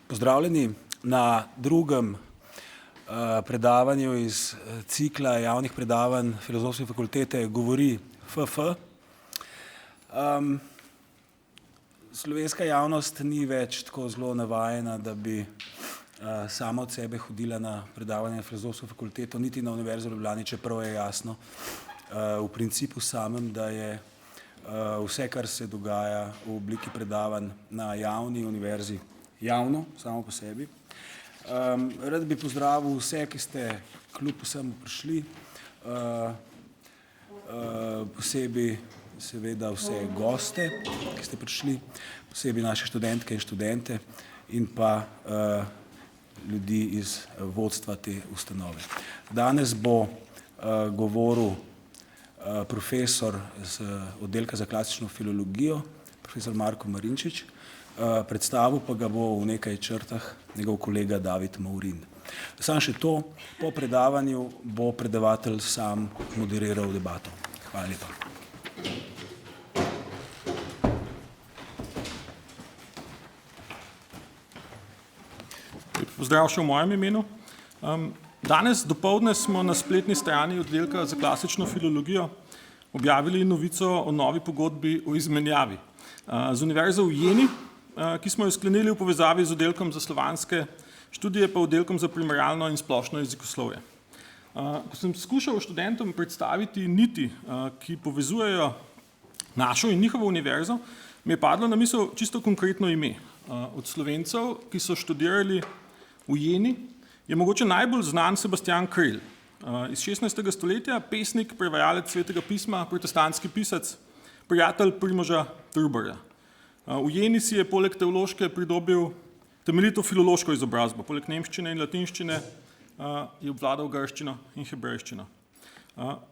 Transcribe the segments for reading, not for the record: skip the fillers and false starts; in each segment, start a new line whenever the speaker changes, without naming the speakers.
Pozdravljeni na drugem predavanju iz cikla javnih predavanj Filozofske fakultete Govori FF. Slovenska javnost ni več tako zelo navajena, da bi sama od sebe hodila na predavanje na Filozofsko fakulteto, niti na Univerzo v Ljubljani, čeprav je jasno v principu samem, da je vse, kar se dogaja v obliki predavanj na javni univerzi, javno, samo po sebi. Rad bi pozdravil vse, ki ste kljub vsemu prišli, posebej seveda vse goste, ki ste prišli, posebej naše študentke in študente in pa ljudi iz vodstva te ustanove. Danes bo govoril profesor z oddelka za klasično filologijo, profesor Marko Marinčič, predstavil pa ga bo v nekaj črtah njegov kolega David Maurin. Samo še to, po predavanju bo predavatelj sam moderiral debato. Hvala lepa.
Pozdrav še v mojem imenu. Danes dopoldne smo na spletni strani oddelka za klasično filologijo objavili novico o novi pogodbi o izmenjavi z Univerzo v Jeni, ki smo jo sklenili v povezavi z oddelkom za slovanske študije pa oddelkom za primerjalno in splošno jezikoslovje. Ko sem skušal študentom predstaviti niti, ki povezujejo našo in njihovo univerzo, mi je padlo na misel čisto konkretno ime. Od Slovencev, ki so študirali v Jeni, je mogoče najbolj znan Sebastian Krelj. Iz 16. stoletja, pesnik, prevajalec Svetega pisma, protestantski pisec, prijatelj Primoža Trubarja. V Jeni si je poleg teološke pridobil temeljito filološko izobrazbo, poleg nemščine in latinščine je obvladal grščino in hebrejščino.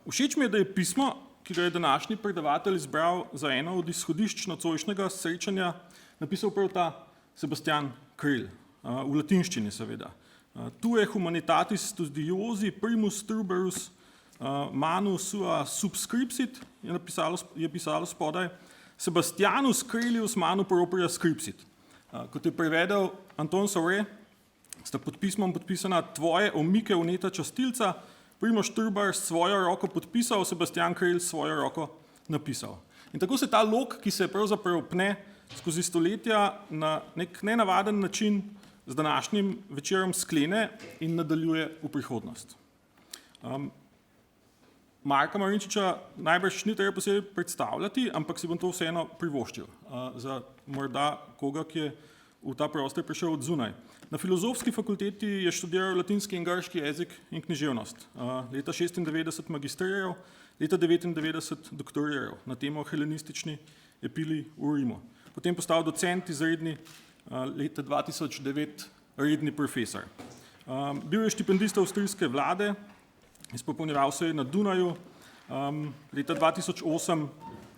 Všeč mi je, da je pismo, ki ga je današnji predavatelj izbral za eno od izhodišč nocojšnjega srečanja, napisal prav ta Sebastian Krelj, v latinščini seveda. Tu je humanitatis studiosi primus Trubarus manus sua subscripsit, je pisalo spodaj, Sebastianus Krellius manu propria scripsit. Kot je prevedel Anton Saure, sta pod pismom podpisana tvoje omike vneta častilca, Primož Trubar s svojo roko podpisal, Sebastian Krelj s svojo roko napisal. In tako se ta lok, ki se pravzaprav pne skozi stoletja na nek nenavaden način z današnjim večerom sklene in nadaljuje v prihodnost. Marka Marinčiča najbrž ni treba posebej predstavljati, ampak si bom to vseeno privoščil za morda koga, ki je v ta prostor prišel od zunaj. Na Filozofski fakulteti je študiral latinski in grški jezik in književnost. Leta 96 magistriral, leta 99 doktoriral na temo helenistični epili v Rimu. Potem postal docent izredni, leta 2009 redni profesor. Bil je štipendist avstrijske vlade, izpopolnjeval se je na Dunaju, leta 2008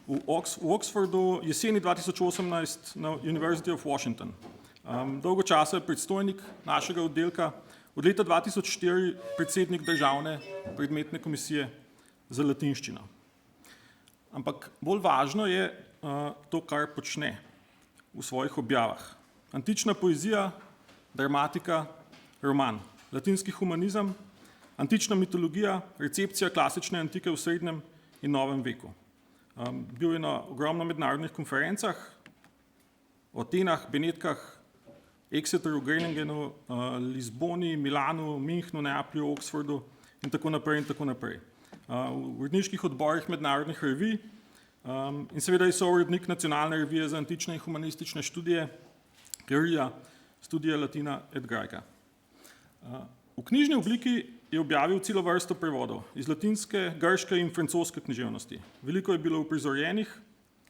v Oxfordu, jeseni 2018 na University of Washington. Dolgo časa je predstojnik našega oddelka, od leta 2004 predsednik državne predmetne komisije za latinščino. Ampak bolj važno je to, kar počne v svojih objavah. Antična poezija, dramatika, roman, latinski humanizem, antična mitologija, recepcija klasične antike v srednjem in novem veku. Bil je na ogromno mednarodnih konferencah, v Atenah, Benetkah, Exeteru, Greningenu, Lizboni, Milanu, Münchnu, Neaplju, Oxfordu in tako naprej in tako naprej. V uredniških odborih mednarodnih revij in seveda je sourednik Nacionalne revije za antične in humanistične študije, Teorija studija Latina et Graeca. V knjižni obliki je objavil celo vrsto prevodov iz latinske, grške in francoske književnosti. Veliko je bilo uprizorjenih,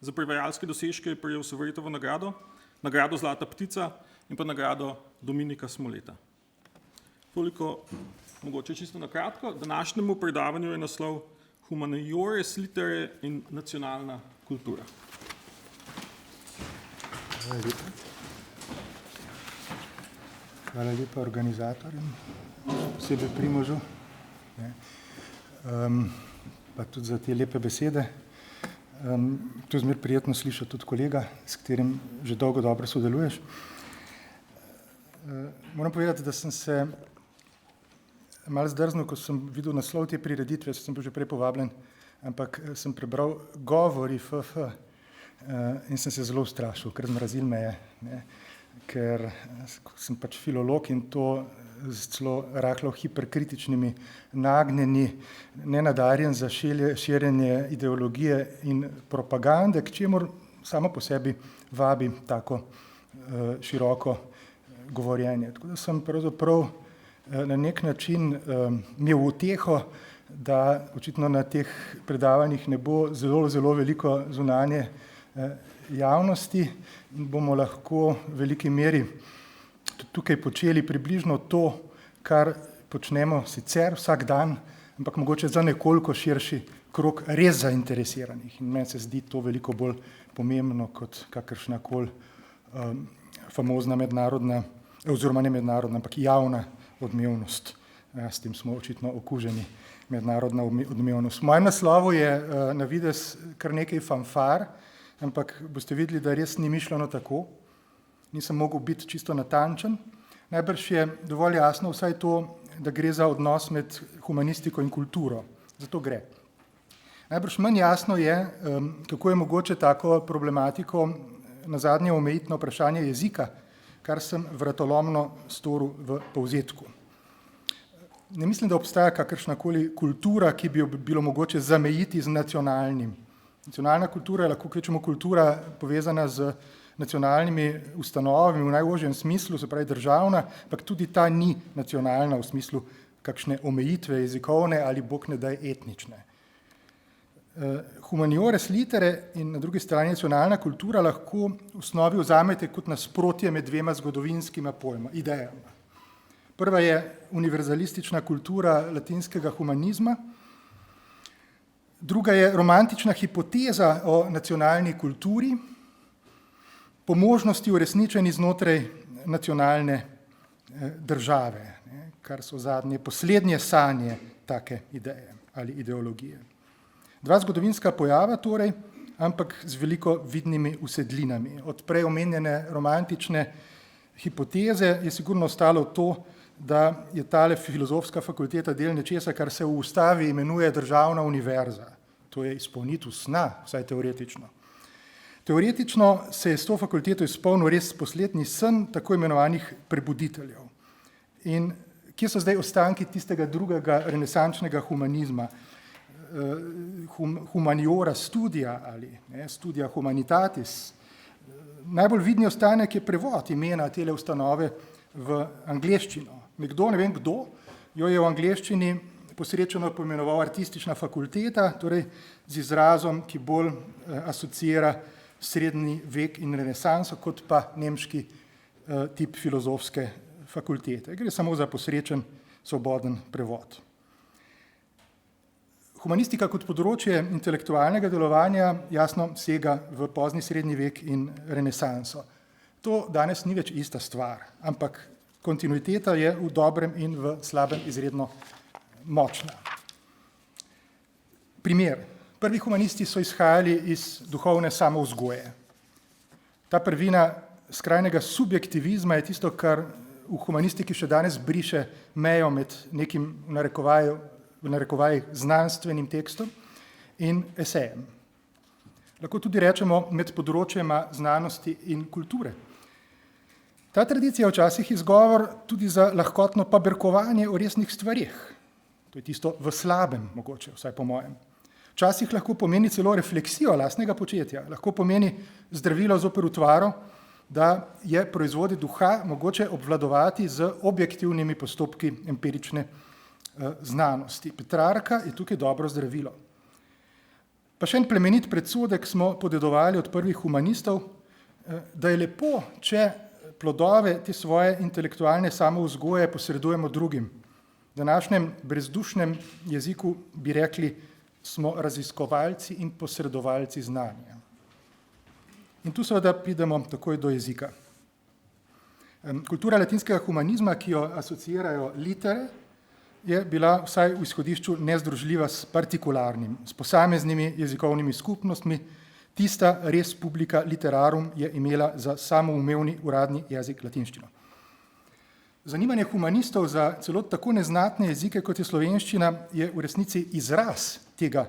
za prevajalske dosežke je prejel Sovretovo nagrado, nagrado Zlata ptica in pa nagrado Dominika Smoleta. Toliko mogoče čisto na kratko. Današnjemu predavanju je naslov Humaniores litere in nacionalna kultura.
Hvala lepa. Hvala lepa organizatorjem, posebej Primožu, pa tudi za te lepe besede. To je zmer prijetno slišati tudi kolega, s katerim že dolgo dobro sodeluješ. Moram povedati, da sem se malo zdrznil, ko sem videl naslov te prireditve, sem bil že prej povabljen, ampak sem prebral govori FF in sem se zelo ustrašil, ker zmrazil me je, ne? Ker sem pač filolog in to z celo rahlo hiperkritičnimi nagnjeni, nenadarjen za širjenje ideologije in propagande, k čemur samo po sebi vabi tako široko govorjenje. Tako da sem pravzaprav na nek način imel uteho, da očitno na teh predavanjih ne bo zelo veliko zunanje javnosti in bomo lahko v veliki meri tukaj počeli približno to, kar počnemo sicer vsak dan, ampak mogoče za nekoliko širši krog res zainteresiranih. In meni se zdi to veliko bolj pomembno kot kakršnakoli famozna mednarodna, oziroma ne mednarodna, ampak javna odmevnost. S tem smo očitno okuženi, mednarodna odmevnost. V mojem naslovu je na videz kar nekaj fanfar, ampak boste videli, da res ni mišljeno tako. Nisem mogel biti čisto natančen. Najbrž je dovolj jasno vsaj to, da gre za odnos med humanistiko in kulturo. Zato gre. Najbrž manj jasno je, kako je mogoče tako problematiko nazadnje omejiti na vprašanje jezika, kar sem vratolomno storil v povzetku. Ne mislim, da obstaja kakršnakoli kultura, ki bi jo bilo mogoče zamejiti z nacionalnim. Nacionalna kultura je lahko kvečemo kultura povezana z nacionalnimi ustanovami v najožjem smislu, se pravi državna, ampak tudi ta ni nacionalna v smislu kakšne omejitve jezikovne ali bog ne daj etnične. Humaniores litere in na drugi strani nacionalna kultura lahko v osnovi vzamete kot nasprotje med dvema zgodovinskima pojma, idejama. Prva je univerzalistična kultura latinskega humanizma, druga je romantična hipoteza o nacionalni kulturi, po možnosti uresničeni znotraj nacionalne države, kar so zadnje poslednje sanje take ideje ali ideologije. Dva zgodovinska pojava torej, ampak z veliko vidnimi usedlinami. Od prej omenjene romantične hipoteze je sigurno ostalo to, da je tale filozofska fakulteta del nečesa, kar se v ustavi imenuje državna univerza. To je izpolnitev sna, vsaj teoretično. Teoretično se je s to fakulteto izpolnil res poslednji sen tako imenovanih prebuditeljev. In kje so zdaj ostanki tistega drugega renesančnega humanizma, humaniora studia ali studia humanitatis? Najbolj vidni ostanek je prevod imena tele ustanove v angleščino. Nekdo, ne vem kdo, jo je v angleščini posrečeno poimenoval artistična fakulteta, torej z izrazom, ki bolj asociira srednji vek in renesanso, kot pa nemški tip filozofske fakultete. Gre samo za posrečen, svoboden prevod. Humanistika kot področje intelektualnega delovanja jasno sega v pozni srednji vek in renesanso. To danes ni več ista stvar, ampak kontinuiteta je v dobrem in v slabem izredno močna. Primer. Prvi humanisti so izhajali iz duhovne samovzgoje. Ta prvina skrajnega subjektivizma je tisto, kar v humanistiki še danes briše mejo med nekim v narekovajih znanstvenim tekstom in esejem. Lahko tudi rečemo med področjema znanosti in kulture. Ta tradicija je včasih izgovor tudi za lahkotno paberkovanje o resnih stvarih. To je tisto v slabem, mogoče, vsaj po mojem. Včasih lahko pomeni celo refleksijo lastnega početja, lahko pomeni zdravilo zoper utvaro, da je proizvode duha mogoče obvladovati z objektivnimi postopki empirične znanosti. Petrarka je tukaj dobro zdravilo. Pa še en plemenit predsodek smo podedovali od prvih humanistov, da je lepo, če plodove te svoje intelektualne samovzgoje posredujemo drugim. V današnjem brezdušnem jeziku bi rekli, smo raziskovalci in posredovalci znanja. In tu seveda pridemo takoj do jezika. Kultura latinskega humanizma, ki jo asociirajo litere, je bila vsaj v izhodišču nezdružljiva s partikularnim, s posameznimi jezikovnimi skupnostmi. Tista res publica literarum je imela za samoumevni uradni jezik latinščino. Zanimanje humanistov za celo tako neznatne jezike, kot je slovenščina, je v resnici izraz tega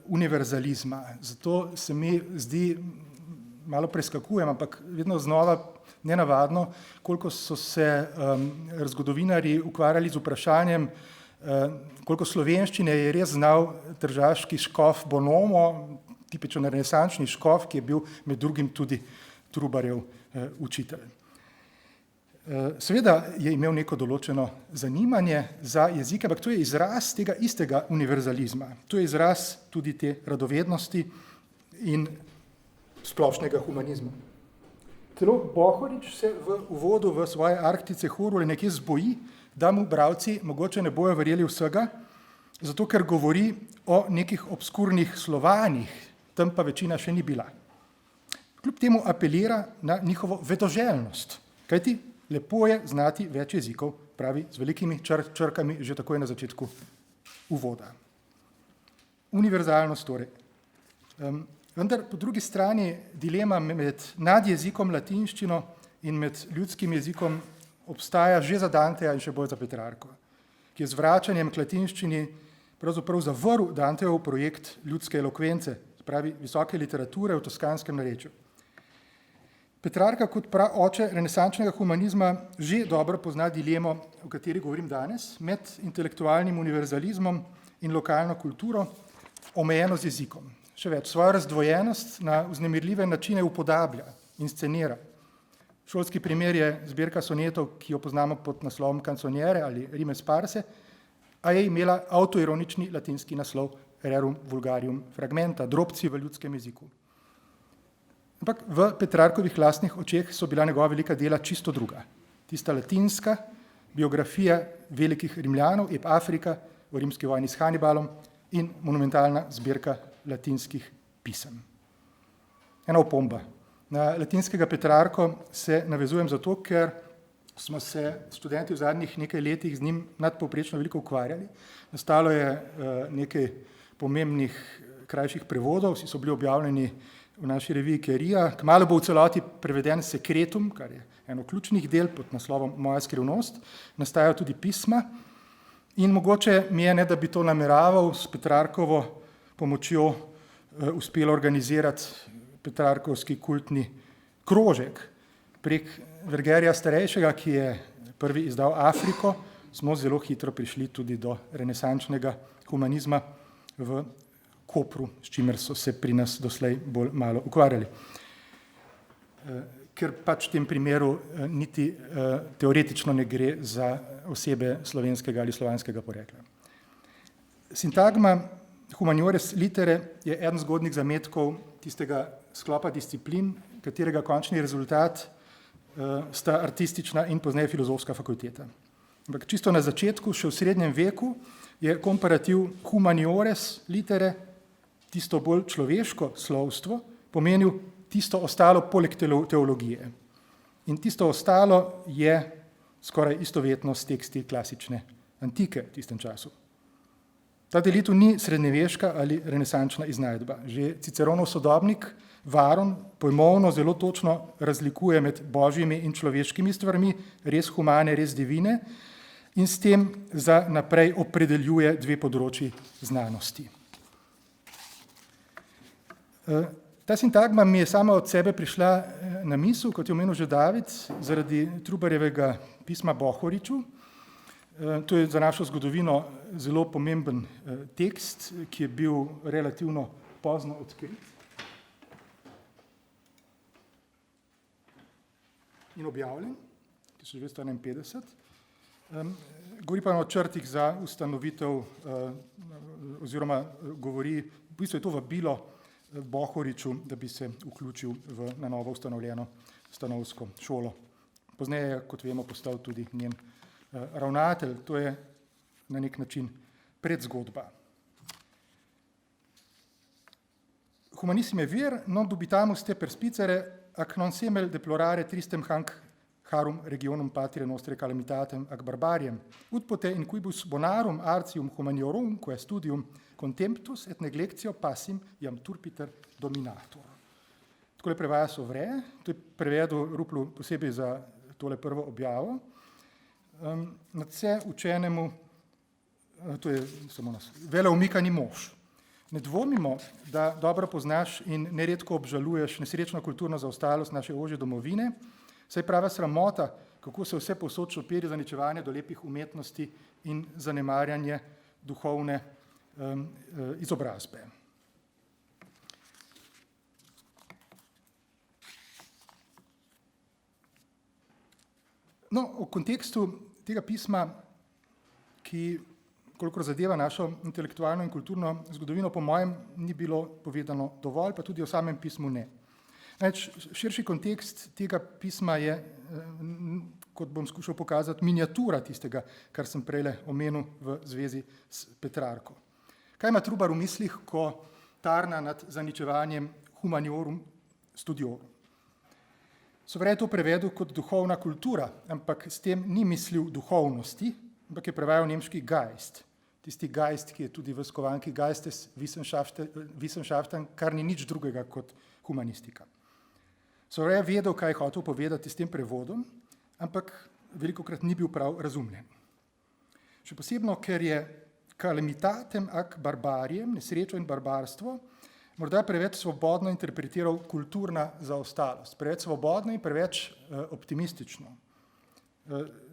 univerzalizma. Zato se mi zdi, malo preskakujem, ampak vedno znova nenavadno, koliko so se zgodovinarji ukvarjali z vprašanjem, koliko slovenščine je res znal tržaški škof Bonomo, tipičen renesančni škof, ki je bil med drugim tudi Trubarjev učitelj. Seveda je imel neko določeno zanimanje za jezike, ampak to je izraz tega istega univerzalizma. To je izraz tudi te radovednosti in splošnega humanizma. Celo Bohorič se v uvodu v svoje Arktice Horule nekje zboji, da mu bralci mogoče ne bojo verjeli vsega, zato ker govori o nekih obskurnih Slovanih, tam pa večina še ni bila. Kljub temu apelira na njihovo vedoželjnost, kajti lepo je znati več jezikov, pravi z velikimi črkami že takoj na začetku uvoda. Univerzalnost torej. Vendar po drugi strani dilema med nadjezikom latinščino in med ljudskim jezikom obstaja že za Danteja in še bolj za Petrarko, ki je z vračanjem k latinščini pravzaprav zavrl Dantejev projekt ljudske elokvence, pravi visoke literature v toskanskem narečju. Petrarka kot praoče renesančnega humanizma že dobro pozna dilemo, o kateri govorim danes, med intelektualnim univerzalizmom in lokalno kulturo, omejeno z jezikom. Še več, svojo razdvojenost na vznemirljive načine upodablja, inscenira. Šolski primer je zbirka sonetov, ki jo poznamo pod naslovom Canzoniere ali Rime sparse, a je imela avtoironični latinski naslov Rerum vulgarium fragmenta, drobci v ljudskem jeziku. Ampak v Petrarkovih lastnih očeh so bila njegova velika dela čisto druga. Tista latinska biografija velikih Rimljanov, Ep Afrika, o rimski vojni s Hannibalom in monumentalna zbirka latinskih pisem. Ena opomba. Na latinskega Petrarko se navezujem zato, ker smo se študenti v zadnjih nekaj letih z njim nadpovprečno veliko ukvarjali. Nastalo je nekaj pomembnih krajših prevodov, vsi so bili objavljeni v naši reviji Kerija. Kmalu bo v celoti preveden Sekretum, kar je eno ključnih del pod naslovom Moja skrivnost. Nastajajo tudi pisma in mogoče mi je, ne da bi to nameraval, s Petrarkovo pomočjo uspelo organizirati petrarkovski kultni krožek. Prek Vergerija starejšega, ki je prvi izdal Afriko, smo zelo hitro prišli tudi do renesančnega humanizma v Kopru, s čimer so se pri nas doslej bolj malo ukvarjali. Ker pač v tem primeru niti teoretično ne gre za osebe slovenskega ali slovanskega porekla. Sintagma humaniores litere je eden zgodnjih zametkov tistega sklopa disciplin, katerega končni rezultat sta artistična in pozneje filozofska fakulteta. Ampak čisto na začetku, še v srednjem veku, je komparativ humaniores litere, tisto bolj človeško slovstvo, pomenil tisto ostalo poleg teologije. In tisto ostalo je skoraj istovetno s teksti klasične antike v tistem času. Ta delitev ni srednjeveška ali renesančna iznajdba. Že Ciceronov sodobnik Varon pojmovno zelo točno razlikuje med božjimi in človeškimi stvarmi, res humane, res divine, in s tem za naprej opredeljuje dve področji znanosti. Ta sintagma mi je sama od sebe prišla na misel, kot je omenil že David, zaradi Trubarjevega pisma Bohoriču. To je za našo zgodovino zelo pomemben tekst, ki je bil relativno pozno odkrit in objavljen, 1951. Govori pa o črtih za ustanovitev oziroma govori, v bistvu je to vabilo Bohoriču, da bi se vključil na novo ustanovljeno stanovsko šolo. Pozneje je, kot vemo, postal tudi njen ravnatelj. To je na nek način predzgodba. Humanissime vir non dubitamus te perspicere ac non semel deplorare tristem hanc harum regionum patria nostre calamitatem ac barbariem, ut pote in quibus bonarum artium humaniorum quae studium contemptus et neglectio passim iam turpiter dominator. Takole prevaja Sovre, to je prevedel Ruplu posebej za tole prvo objavo. nadvse učenemu, to je samo nas, veleomikani mož. Ne dvomimo, da dobro poznaš in neredko obžaluješ nesrečno kulturno zaostalost naše ožje domovine, saj prava sramota, kako se vse povsod šopiri zaničevanje do lepih umetnosti in zanemarjanje duhovne izobrazbe. No, v kontekstu tega pisma, ki kolikor zadeva našo intelektualno in kulturno zgodovino, po mojem ni bilo povedano dovolj, pa tudi o samem pismu ne. Širši kontekst tega pisma je, kot bom skušal pokazati, miniatura tistega, kar sem prejle omenil v zvezi s Petrarko. Kaj ima Trubar v mislih, ko tarna nad zaničevanjem humaniorum studiorum? Sovrej je to prevedel kot duhovna kultura, ampak s tem ni mislil duhovnosti, ampak je prevajal nemški Geist. Tisti Geist, ki je tudi v skovanki Geistes Wissenschaften, kar ni nič drugega kot humanistika. Sovrej je vedel, kaj je hotel povedati s tem prevodom, ampak velikokrat ni bil prav razumljen. Še posebno, ker je calamitatem ac barbariem, nesrečo in barbarstvo, morda preveč svobodno interpretiral kulturna zaostalost, preveč svobodno in preveč optimistično.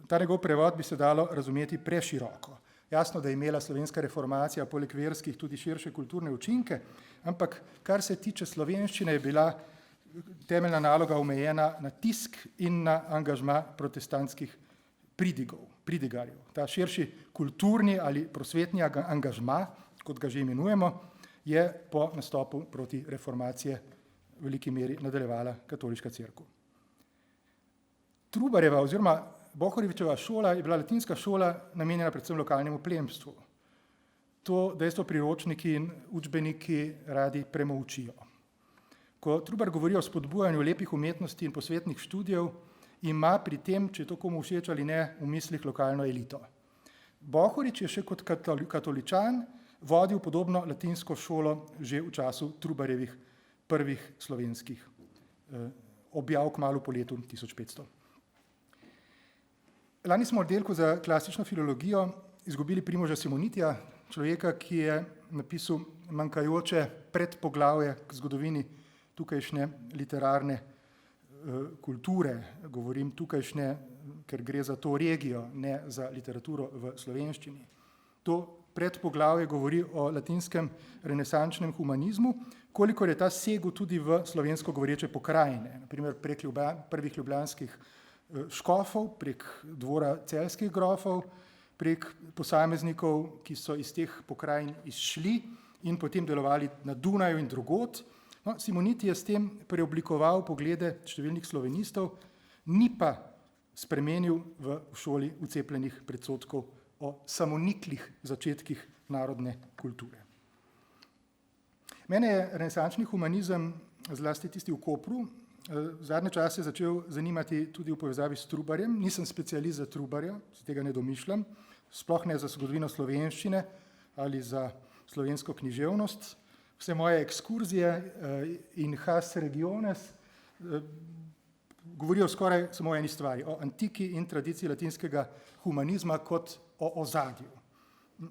Ta njegov prevod bi se dalo razumeti preširoko. Jasno, da je imela slovenska reformacija poleg verskih tudi širše kulturne učinke, ampak kar se tiče slovenščine, je bila temeljna naloga omejena na tisk in na angažma protestantskih pridigarjev. Ta širši kulturni ali prosvetni angažma, kot ga že imenujemo, je po nastopu proti reformacije v veliki meri nadaljevala katoliška cerkev. Trubarjeva oziroma Bohoričeva šola je bila latinska šola namenjena predvsem lokalnemu plemstvu. To dejstvo priročniki in učbeniki radi premolčijo. Ko Trubar govori o spodbujanju lepih umetnosti in posvetnih študijev, ima pri tem, če je to komu všeč ali ne, v mislih lokalno elito. Bohorič je še kot katoličan vodil podobno latinsko šolo že v času Trubarjevih prvih slovenskih objav kmalu po letu 1500. Lani smo v oddelku za klasično filologijo izgubili Primoža Simonitija, človeka, ki je napisal manjkajoče predpoglavje k zgodovini tukajšnje literarne kulture. Govorim tukajšnje, ker gre za to regijo, ne za literaturo v slovenščini. To predpoglavje govori o latinskem renesančnem humanizmu, kolikor je ta segel tudi v slovensko govoreče pokrajine, naprimer prek prvih ljubljanskih škofov, prek dvora celjskih grofov, prek posameznikov, ki so iz teh pokrajin izšli in potem delovali na Dunaju in drugod. No, Simoniti je s tem preoblikoval poglede številnih slovenistov, ni pa spremenil v šoli vcepljenih predsodkov o samoniklih začetkih narodne kulture. Mene je renesančni humanizem, zlasti tisti v Kopru, zadnje čase začel zanimati tudi v povezavi s Trubarjem. Nisem specialist za Trubarja, se tega ne domišljam, sploh ne za zgodovino slovenščine ali za slovensko književnost. Vse moje ekskurzije in has regiones govorijo skoraj samo o eni stvari, o antiki in tradiciji latinskega humanizma kot o ozadju.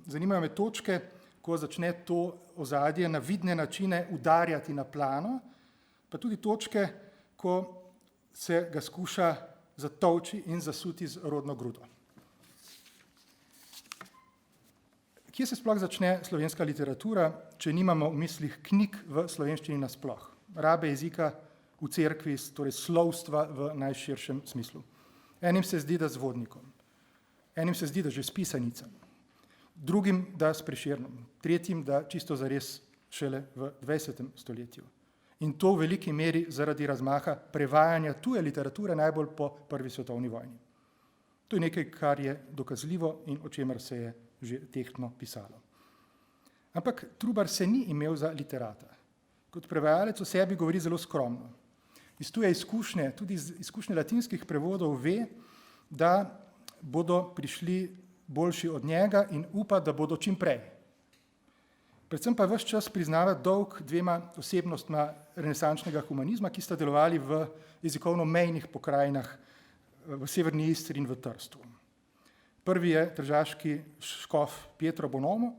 Zanimajo me točke, ko začne to ozadje na vidne načine udarjati na plano, pa tudi točke, ko se ga skuša zatolči in zasuti z rodno grudo. Kje se sploh začne slovenska literatura, če nimamo v mislih knjig v slovenščini nasploh, rabe jezika v cerkvi, torej slovstva v najširšem smislu? Enim se zdi, da z Vodnikom, enim se zdi, da že s Pisanicami, drugim, da s Prešernom, tretjim, da čisto zares šele v 20. stoletju. In to v veliki meri zaradi razmaha prevajanja tuje literature najbolj po prvi svetovni vojni. To je nekaj, kar je dokazljivo in o čemer se je že tehtno pisalo. Ampak Trubar se ni imel za literata. Kot prevajalec o sebi govori zelo skromno. Iz tuje izkušnje, tudi iz izkušnje latinskih prevodov ve, da bodo prišli boljši od njega in upa, da bodo čim prej. Predvsem pa ves čas priznava dolg dvema osebnostma renesančnega humanizma, ki sta delovali v jezikovno mejnih pokrajinah v severni Istri in v Trstu. Prvi je tržaški škof Pietro Bonomo,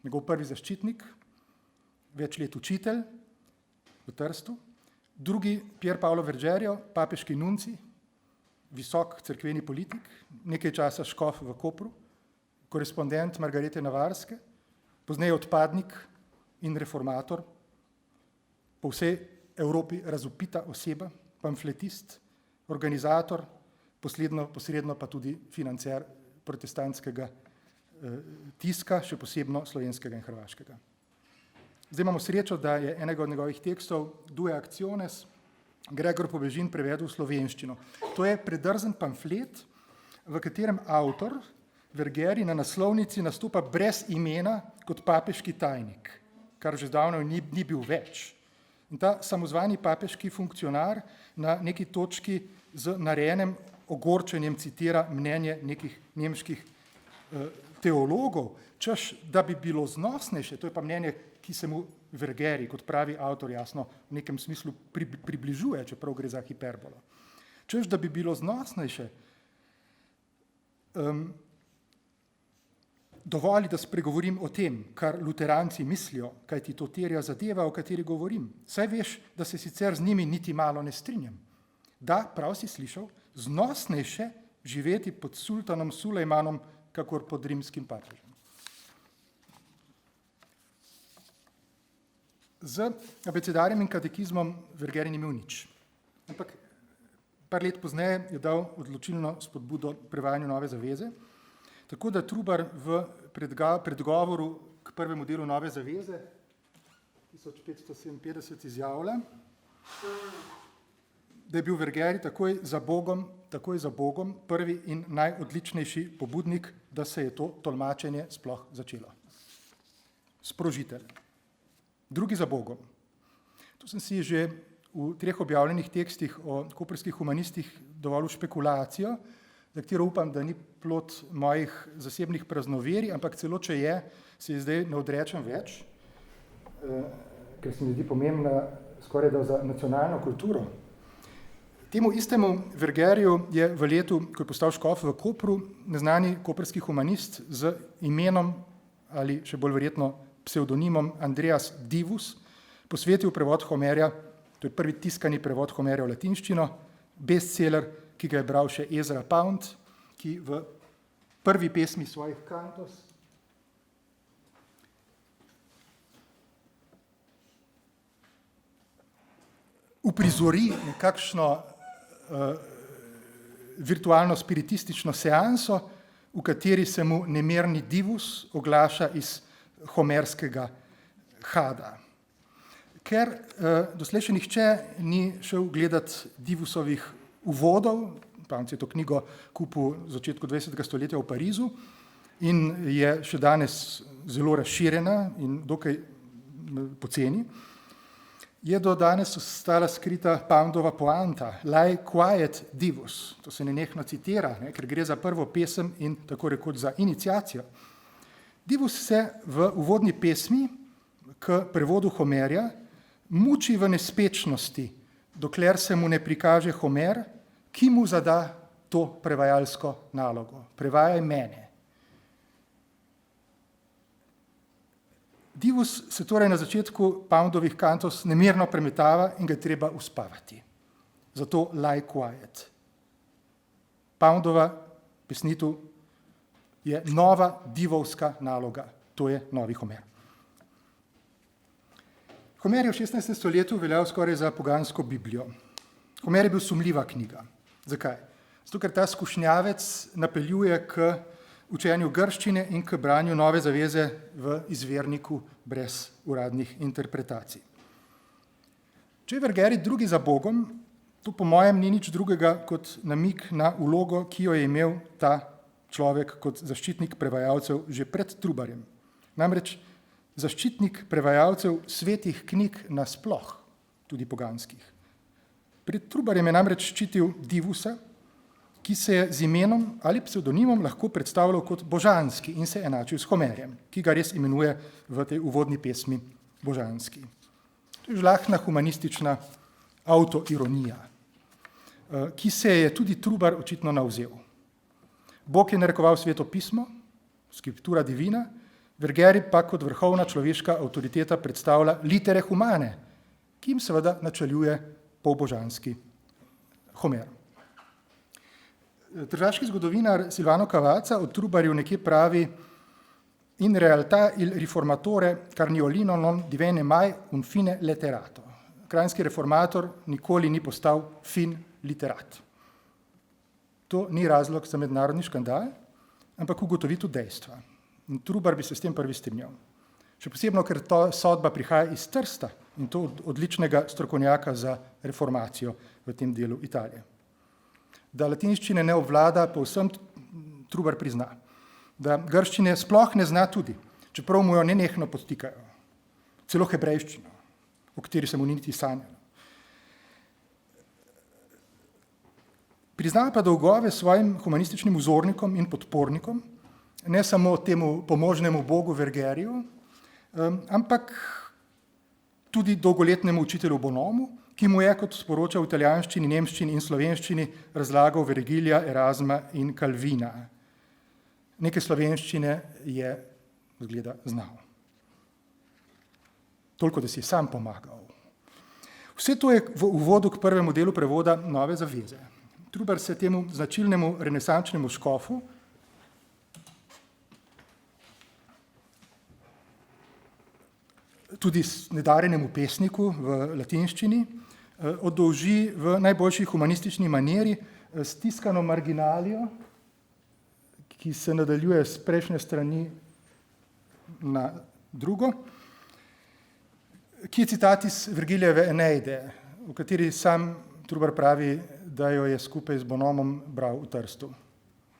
njegov prvi zaščitnik, več let učitelj v Trstu. Drugi Pier Paolo Vergerio, papeški nunci, visok cerkveni politik, nekaj časa škof v Kopru, korespondent Margarete Navarske, pozneje odpadnik in reformator, po vsej Evropi razvpita oseba, pamfletist, organizator, posredno pa tudi financer protestantskega tiska, še posebno slovenskega in hrvaškega. Zdaj imamo srečo, da je enega od njegovih tekstov Due actiones Gregor Pobežin prevedel v slovenščino. To je predrzen pamflet, v katerem avtor Vergeri na naslovnici nastopa brez imena kot papeški tajnik, kar že zdavno ni bil več. In ta samozvani papeški funkcionar na neki točki z narejenim ogorčenjem citira mnenje nekih nemških teologov, češ, da bi bilo znosnejše, to je pa mnenje, ki se mu Vergeri, kot pravi avtor, jasno, v nekem smislu približuje, čeprav gre za hiperbolo. Češ, da bi bilo znosnejše, dovolj, da spregovorim o tem, kar luteranci mislijo, kaj ti to terja zadeva, o kateri govorim. Saj veš, da se sicer z njimi niti malo ne strinjam. Da, prav si slišal, znosnejše živeti pod sultanom Sulejmanom, kakor pod rimskim papežem. Z abecedarjem in katekizmom Vergeri ni imel nič. Ampak par let pozneje je dal odločilno spodbudo prevajanju Nove zaveze, tako da Trubar v predgovoru k prvemu delu Nove zaveze 1557 izjavlja, da je bil Vergeri takoj za Bogom prvi in najodličnejši pobudnik, da se je to tolmačenje sploh začelo. Sprožitelj. Drugi za Bogom. Tu sem si že v 3 objavljenih tekstih o koprskih humanistih dovolil špekulacijo, za katero upam, da ni plod mojih zasebnih praznoverij, ampak celo če je, se zdaj ne odrečem več, ker se mi zdi pomembna skoraj da za nacionalno kulturo. Temu istemu Vergeriju je v letu, ko je postal škof v Kopru, neznani koprski humanist z imenom ali še bolj verjetno psevdonimom Andreas Divus posvetil prevod Homerja, to je prvi tiskani prevod Homerja v latinščino, bestseller, ki ga je bral še Ezra Pound, ki v prvi pesmi svojih kantos uprizori nekakšno virtualno spiritistično seanso, v kateri se mu nemirni Divus oglaša iz homerskega Hada. Ker doslej še nihče ni šel gledati Divusovih uvodov, Pound je to knjigo kupil v začetku 20. stoletja v Parizu in je še danes zelo razširjena in dokaj poceni, je do danes ostala skrita Poundova poanta, Lie quiet, Divus. To se nenehno citira, ker gre za prvo pesem in tako rekoč za iniciacijo. Divus se v uvodni pesmi k prevodu Homerja muči v nespečnosti, dokler se mu ne prikaže Homer, ki mu zada to prevajalsko nalogo. Prevajaj mene. Divus se torej na začetku Poundovih kantos nemirno premetava in ga treba uspavati. Zato lie quiet. Poundova pesnitev je nova divovska naloga, to je novi Homer. Homer je v 16. stoletju veljal skoraj za pogansko Biblijo. Homer je bil sumljiva knjiga. Zakaj? Zato, ker ta skušnjavec napeljuje k učenju grščine in k branju Nove zaveze v izvirniku brez uradnih interpretacij. Če je Vergeri drugi za Bogom, to po mojem ni nič drugega kot namig na vlogo, ki jo je imel ta človek kot zaščitnik prevajalcev že pred Trubarjem. Namreč zaščitnik prevajalcev svetih knjig nasploh, tudi poganskih. Pred Trubarjem je namreč ščitil Divusa, ki se je z imenom ali psevdonimom lahko predstavljal kot božanski in se enačil s Homerjem, ki ga res imenuje v tej uvodni pesmi božanski. To je žlahtna humanistična autoironija, ki se je tudi Trubar očitno navzel. Bog je narekoval Sveto pismo, scriptura divina, Vergeri pa kot vrhovna človeška avtoriteta predstavlja litere humane, ki jim seveda načeljuje polbožanski Homer. Tržaški zgodovinar Silvano Cavazza o Trubarju nekje pravi: in realtà il riformatore Carniolino non divenne mai un fine letterato. Kranjski reformator nikoli ni postal fin literat. To ni razlog za mednarodni škandal, ampak ugotovitev dejstva. In Trubar bi se s tem prvi strinjal. Še posebno, ker ta sodba prihaja iz Trsta in to od odličnega strokovnjaka za reformacijo v tem delu Italije. Da latinščine ne obvlada, povsem Trubar prizna. Da grščine sploh ne zna tudi, čeprav mu jo nenehno podtikajo. Celo hebrejščino, o kateri se mu ni niti sanjalo. Priznava pa dolgove svojim humanističnim vzornikom in podpornikom, ne samo temu pomožnemu bogu Vergeriju, ampak tudi dolgoletnemu učitelju Bonomu, ki mu je, kot sporoča v italijanščini, nemščini in slovenščini, razlagal Vergilija, Erasma in Calvina. Neke slovenščine je, zgleda, znal. Toliko, da si je sam pomagal. Vse to je v uvodu k prvemu delu prevoda Nove zaveze. Trubar se temu značilnemu renesančnemu škofu tudi nedarjenemu pesniku v latinščini oddolži v najboljši humanistični maniri s tiskano marginalijo, ki se nadaljuje s prejšnje strani na drugo, ki je citat iz Vergilijeve Eneide, v kateri sam Trubar pravi, da jo je skupaj z Bonomom bral v Trstu,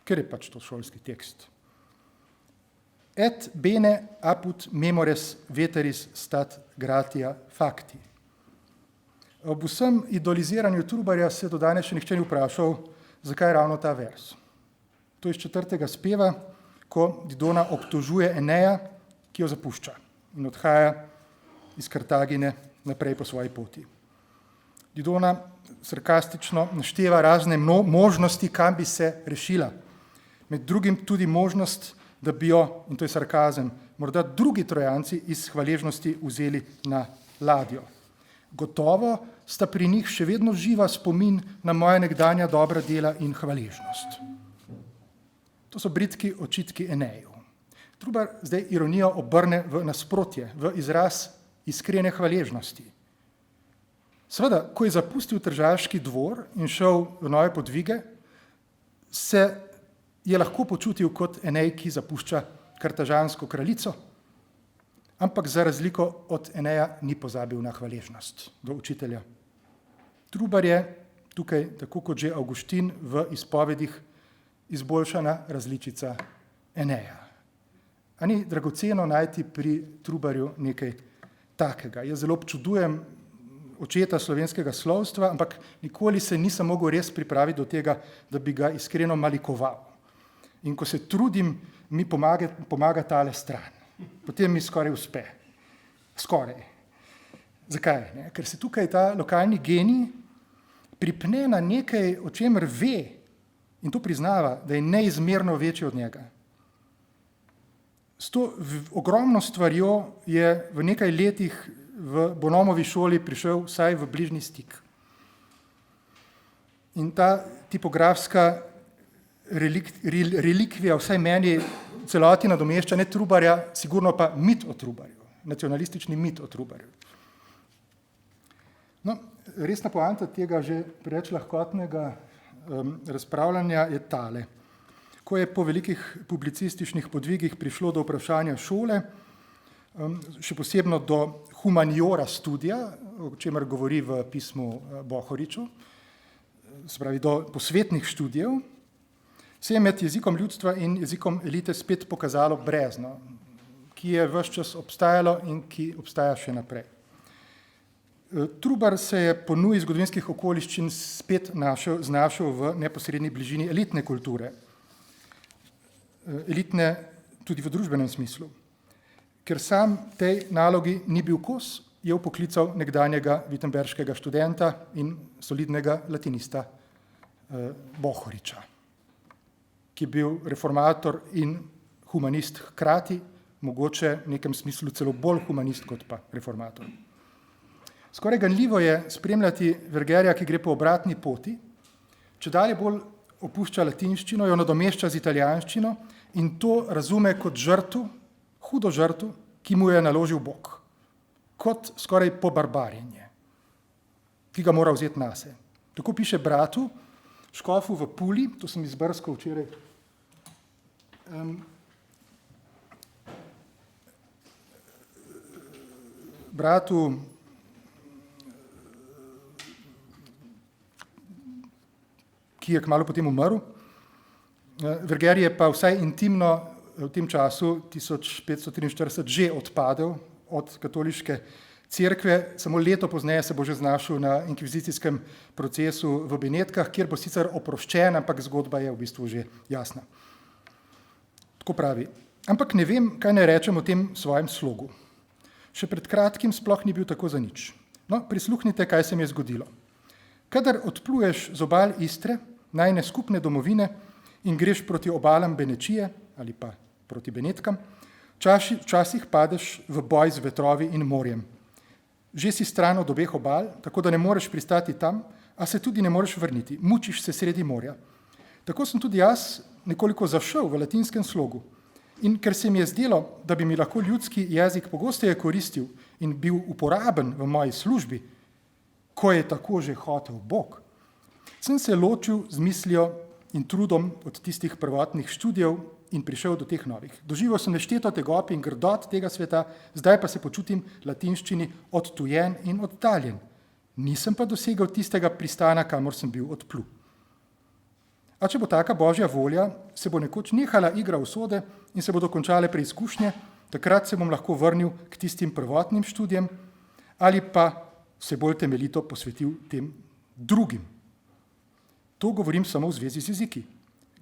ker je pač to šolski tekst. Et bene apud memores veteris stat gratia facti. Ob vsem idoliziranju Trubarja se do danes še nihče ni vprašal, zakaj ravno ta vers. To je iz 4. speva, ko Didona obtožuje Eneja, ki jo zapušča in odhaja iz Kartagine naprej po svoji poti. Didona sarkastično našteva razne možnosti, kam bi se rešila. Med drugim tudi možnost, da bi jo, in to je sarkazem, morda drugi Trojanci iz hvaležnosti vzeli na ladjo. Gotovo sta pri njih še vedno živa spomin na moja nekdanja dobra dela in hvaležnost. To so bridki očitki Eneju. Trubar zdaj ironijo obrne v nasprotje, v izraz iskrene hvaležnosti. Seveda, ko je zapustil tržaški dvor in šel v nove podvige, se je lahko počutil kot Enej, ki zapušča kartažansko kraljico, ampak za razliko od Eneja ni pozabil na hvaležnost do učitelja. Trubar je tukaj, tako kot že Avguštin v izpovedih, izboljšana različica Eneja. A ni dragoceno najti pri Trubarju nekaj takega? Jaz zelo občudujem očeta slovenskega slovstva, ampak nikoli se nisem mogel res pripraviti do tega, da bi ga iskreno malikoval. In ko se trudim, mi pomaga tale stran. Potem mi skoraj uspe. Skoraj. Zakaj? Ne? Ker se tukaj ta lokalni genij pripne na nekaj, o čemer ve in to priznava, da je neizmerno večji od njega. S to ogromno stvarjo je v nekaj letih v Bonomovi šoli prišel vsaj v bližnji stik. In ta tipografska relikvija vsaj meni celoti nadomešča ne Trubarja, sigurno pa mit o Trubarju, nacionalistični mit o Trubarju. No, resna poanta tega že preveč lahkotnega razpravljanja je tale. Ko je po velikih publicističnih podvigih prišlo do vprašanja šole, še posebno do humaniora studija, o čemer govori v pismu Bohoriču, se pravi do posvetnih študijev, se je med jezikom ljudstva in jezikom elite spet pokazalo brezno, ki je ves čas obstajalo in ki obstaja še naprej. Trubar se je po nuji zgodovinskih okoliščin spet znašel v neposredni bližini elitne kulture. Elitne tudi v družbenem smislu. Ker sam tej nalogi ni bil kos, je vpoklical nekdanjega wittenberškega študenta in solidnega latinista Bohoriča, ki ki je bil reformator in humanist hkrati, mogoče v nekem smislu celo bolj humanist kot pa reformator. Skoraj ganljivo je spremljati Vergerja, ki gre po obratni poti, čedalje bolj opušča latinščino, jo nadomešča z italijanščino in to razume kot žrtev, hudo žrtev, ki mu je naložil Bog, kot skoraj pobarbarjenje, ki ga mora vzeti nase. Tako piše bratu, škofu v Puli, to sem izbrskal včeraj, bratu ki je kmalu potem umrl. Verger je pa vsaj intimno v tem času 1543 že odpadel od katoliške cerkve, samo leto pozneje se bo že znašel na inkvizicijskem procesu v Benetkah, kjer bo sicer oproščen, ampak zgodba je v bistvu že jasna. Tako pravi. Ampak ne vem, kaj naj rečem o tem svojem slogu. Še pred kratkim sploh ni bil tako zanič. No, prisluhnite, kaj se mi je zgodilo. Kadar odpluješ z obal Istre, najne skupne domovine, in greš proti obalam Benečije ali pa proti Benetkam, včasih padeš v boj z vetrovi in morjem. Že si stran od obeh obal, tako da ne moreš pristati tam, a se tudi ne moreš vrniti. Mučiš se sredi morja. Tako sem tudi jaz nekoliko zašel v latinskem slogu. In ker se mi je zdelo, da bi mi lahko ljudski jezik pogosteje koristil in bil uporaben v moji službi, ko je tako že hotel Bog, sem se ločil z mislijo in trudom od tistih prvotnih študijev in prišel do teh novih. Doživel sem nešteto tegob in grdot tega sveta, zdaj pa se počutim latinščini odtujen in oddaljen. Nisem pa dosegel tistega pristana, kamor sem bil odplul. A če bo taka božja volja, se bo nekoč nehala igra usode in se bodo končale preizkušnje, takrat se bom lahko vrnil k tistim prvotnim študijem ali pa se bolj temeljito posvetil tem drugim. To govorim samo v zvezi z jeziki.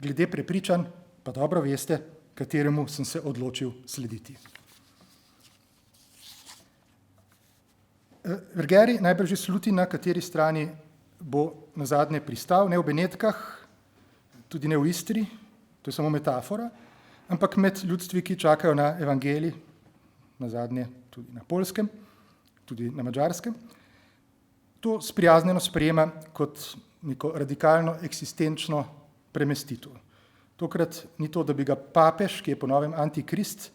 Glede prepričanj pa dobro veste, kateremu sem se odločil slediti. Vergeri najbrž že sluti, na kateri strani bo nazadnje pristal, ne v Benetkah, tudi ne v Istri, to je samo metafora, ampak med ljudstvi, ki čakajo na evangelij, nazadnje tudi na Poljskem, tudi na Madžarskem, to sprijaznjeno sprejema kot neko radikalno eksistenčno premestitev. Tokrat ni to, da bi ga papež, ki je po novem antikrist,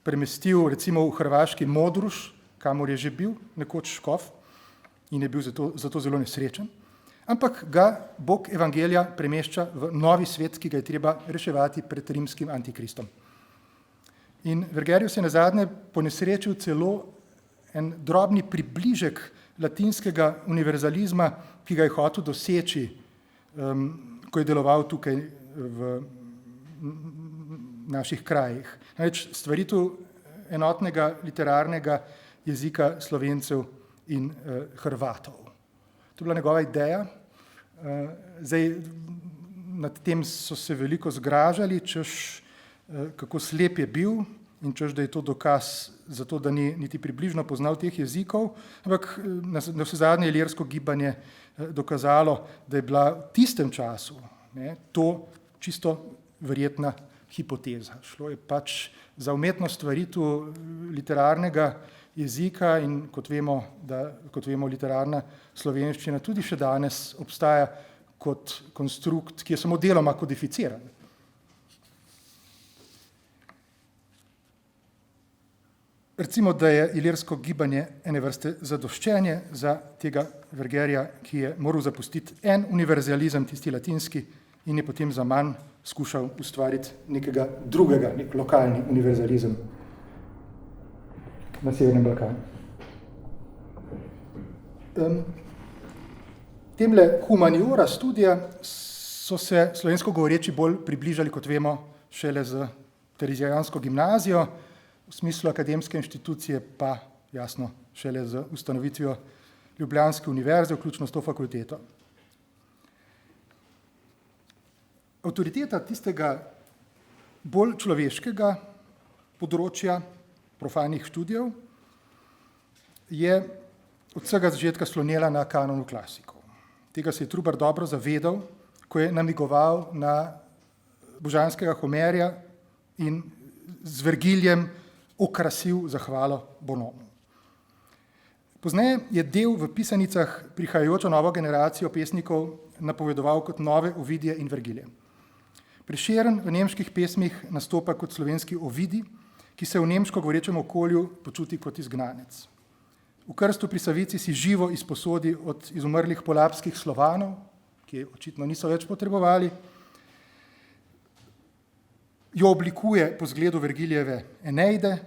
premestil recimo v hrvaški Modruš, kamor je že bil nekoč škof in je bil zato zelo nesrečen, ampak ga Bog evangelija premešča v novi svet, ki ga je treba reševati pred rimskim antikristom. In Vergerju se je nazadnje ponesrečil celo en drobni približek latinskega univerzalizma, ki ga je hotel doseči, ko je deloval tukaj v naših krajih. Namreč stvaritev enotnega literarnega jezika Slovencev in Hrvatov. To je bila njegova ideja. Zdaj, nad tem so se veliko zgražali, češ kako slep je bil in češ, da je to dokaz za to, da ni niti približno poznal teh jezikov, ampak na vsezadnje je lirsko gibanje dokazalo, da je bila v tistem času to čisto verjetna hipoteza. Šlo je pač za umetno stvaritev literarnega jezika in kot vemo, literarna slovenščina tudi še danes obstaja kot konstrukt, ki je samo deloma kodificiran. Recimo, da je ilirsko gibanje ene vrste zadoščenje za tega Vergerja, ki je moral zapustiti en univerzalizem, tisti latinski, in je potem za manj skušal ustvariti nekega drugega, nek lokalni univerzalizem na Severnem Balkanu. Temle humaniora študija so se slovensko govoreči bolj približali, kot vemo, šele z Terezijansko gimnazijo, v smislu akademske inštitucije pa jasno šele z ustanovitvijo Ljubljanske univerze, vključno s to fakulteto. Avtoriteta tistega bolj človeškega področja profanih študijev je od vsega začetka slonela na kanonu klasikov. Tega se je Trubar dobro zavedal, ko je namigoval na božanskega Homerja in z Vergilijem okrasil zahvalo Bonomu. Pozneje je del v pisanicah prihajajočo novo generacijo pesnikov napovedoval kot nove Ovidije in Vergilije. Prešeren v nemških pesmih nastopa kot slovenski Ovidij, ki se v nemško govorečem okolju počuti kot izgnanec. V Krstu pri Savici si živo izposodi od izumrlih polabskih Slovanov, ki očitno niso več potrebovali, jo oblikuje po zgledu Vergilijeve Eneide,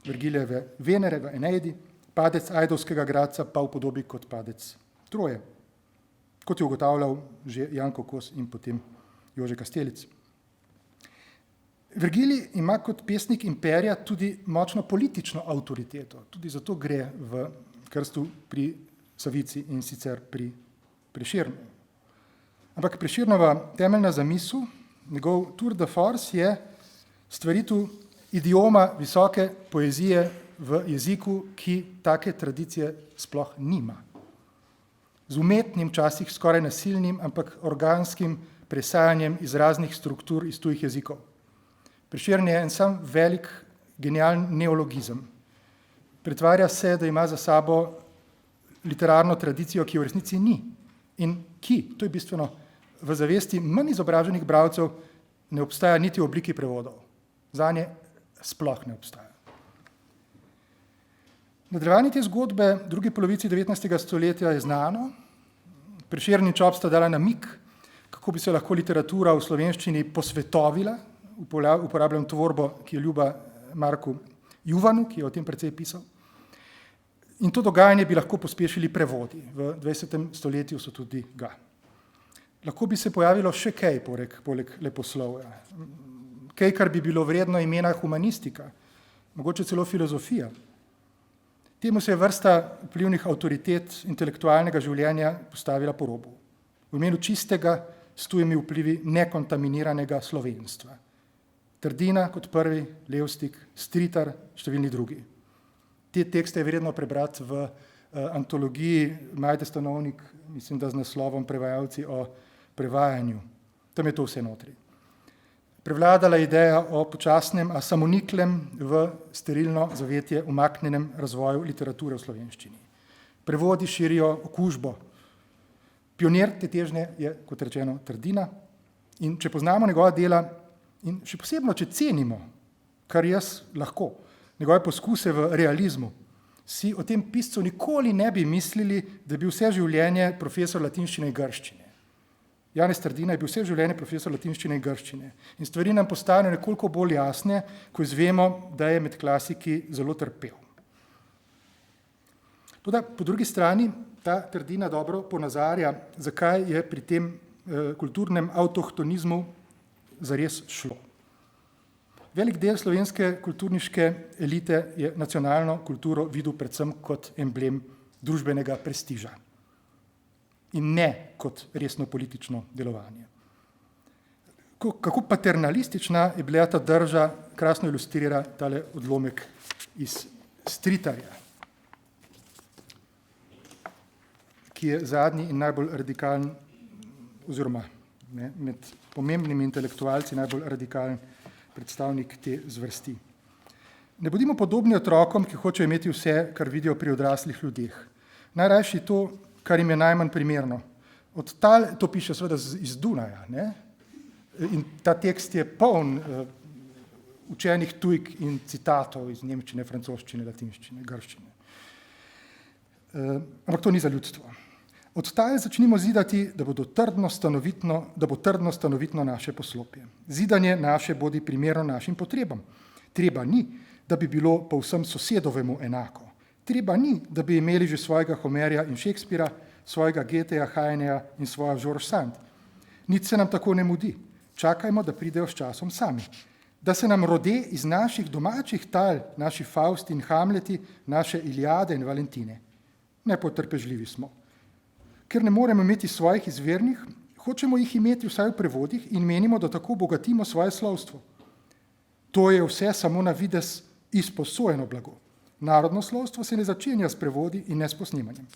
Vergilijeve Venere v Eneidi, padec Ajdovskega gradca pa v podobi kot padec Troje, kot je ugotavljal že Janko Kos in potem Jože Kastelic. Vergilij ima kot pesnik imperija tudi močno politično avtoriteto, tudi zato gre v Krstu pri Savici in sicer pri Prešernu. Ampak Prešernova temeljna zamisel, njegov tour de force je stvaritev idioma visoke poezije v jeziku, ki take tradicije sploh nima. Z umetnim, včasih skoraj nasilnim, ampak organskim presajanjem iz raznih struktur iz tujih jezikov. Prešern je en sam velik, genialen neologizem. Pretvarja se, da ima za sabo literarno tradicijo, ki v resnici ni in ki, to je bistveno, v zavesti manj izobraženih bralcev ne obstaja niti v obliki prevodov. Zanje sploh ne obstaja. Nadaljevanje te zgodbe v drugi polovici 19. stoletja je znano. Prešern in Čop sta dala namig, kako bi se lahko literatura v slovenščini posvetovila, uporabljam tvorbo, ki je ljuba Marku Juvanu, ki je o tem precej pisal. In to dogajanje bi lahko pospešili prevodi. V 20. stoletju so tudi ga. Lahko bi se pojavilo še kaj poleg leposlovja. Kaj, kar bi bilo vredno imena humanistika, mogoče celo filozofija. Temu se je vrsta vplivnih avtoritet intelektualnega življenja postavila po robu. V imenu čistega, s tujimi vplivi nekontaminiranega slovenstva. Trdina kot prvi, Levstik, Stritar, številni drugi. Te tekste je vredno prebrati v antologiji Majde Stanovnik, mislim, da z naslovom Prevajalci o prevajanju. Tam je to vse notri. Prevladala ideja o počasnem, a samoniklem v sterilno zavetje umaknjenem razvoju literature v slovenščini. Prevodi širijo okužbo. Pionir te težnje je, kot rečeno, Trdina. In če poznamo njegova dela, in še posebno, če cenimo, kar jaz lahko, njegove poskuse v realizmu, si o tem piscu nikoli ne bi mislili, da bi vse življenje profesor latinščine in grščine. Janez Trdina je bil vse življenje profesor latinščine in grščine. In stvari nam postanejo nekoliko bolj jasne, ko izvemo, da je med klasiki zelo trpel. Toda po drugi strani ta Trdina dobro ponazarja, zakaj je pri tem kulturnem avtohtonizmu zares šlo. Velik del slovenske kulturniške elite je nacionalno kulturo videl predvsem kot emblem družbenega prestiža in ne kot resno politično delovanje. Kako paternalistična je bila ta drža, krasno ilustrira tale odlomek iz Stritarja, ki je zadnji in najbolj radikalen, oziroma med pomembnimi intelektualci najbolj radikalen predstavnik te zvrsti. Ne bodimo podobni otrokom, ki hočejo imeti vse, kar vidijo pri odraslih ljudeh. Najrajši to, kar jim je najmanj primerno. To piše seveda iz Dunaja, ne? In ta tekst je poln učenih tujk in citatov iz nemščine, francoščine, latinščine, grščine. Ampak to ni za ljudstvo. Od tal začnimo zidati, da bo trdno stanovitno naše poslopje. Zidanje naše bodi primerno našim potrebam. Treba ni, da bi bilo povsem sosedovemu enako. Treba ni, da bi imeli že svojega Homerja in Shakespeara, svojega Goetheja, Heineja in svoja George Sand. Nič se nam tako ne mudi. Čakajmo, da pridejo s časom sami. Da se nam rode iz naših domačih tal, naši Fausti in Hamleti, naše Iliade in Valentine. Nepotrpežljivi smo. Ker ne moremo imeti svojih izvirnih, hočemo jih imeti vsaj v prevodih in menimo, da tako bogatimo svoje slovstvo. To je vse samo na videz izposojeno blago. Narodno slovstvo se ne začenja s prevodi in ne s posnemanjem.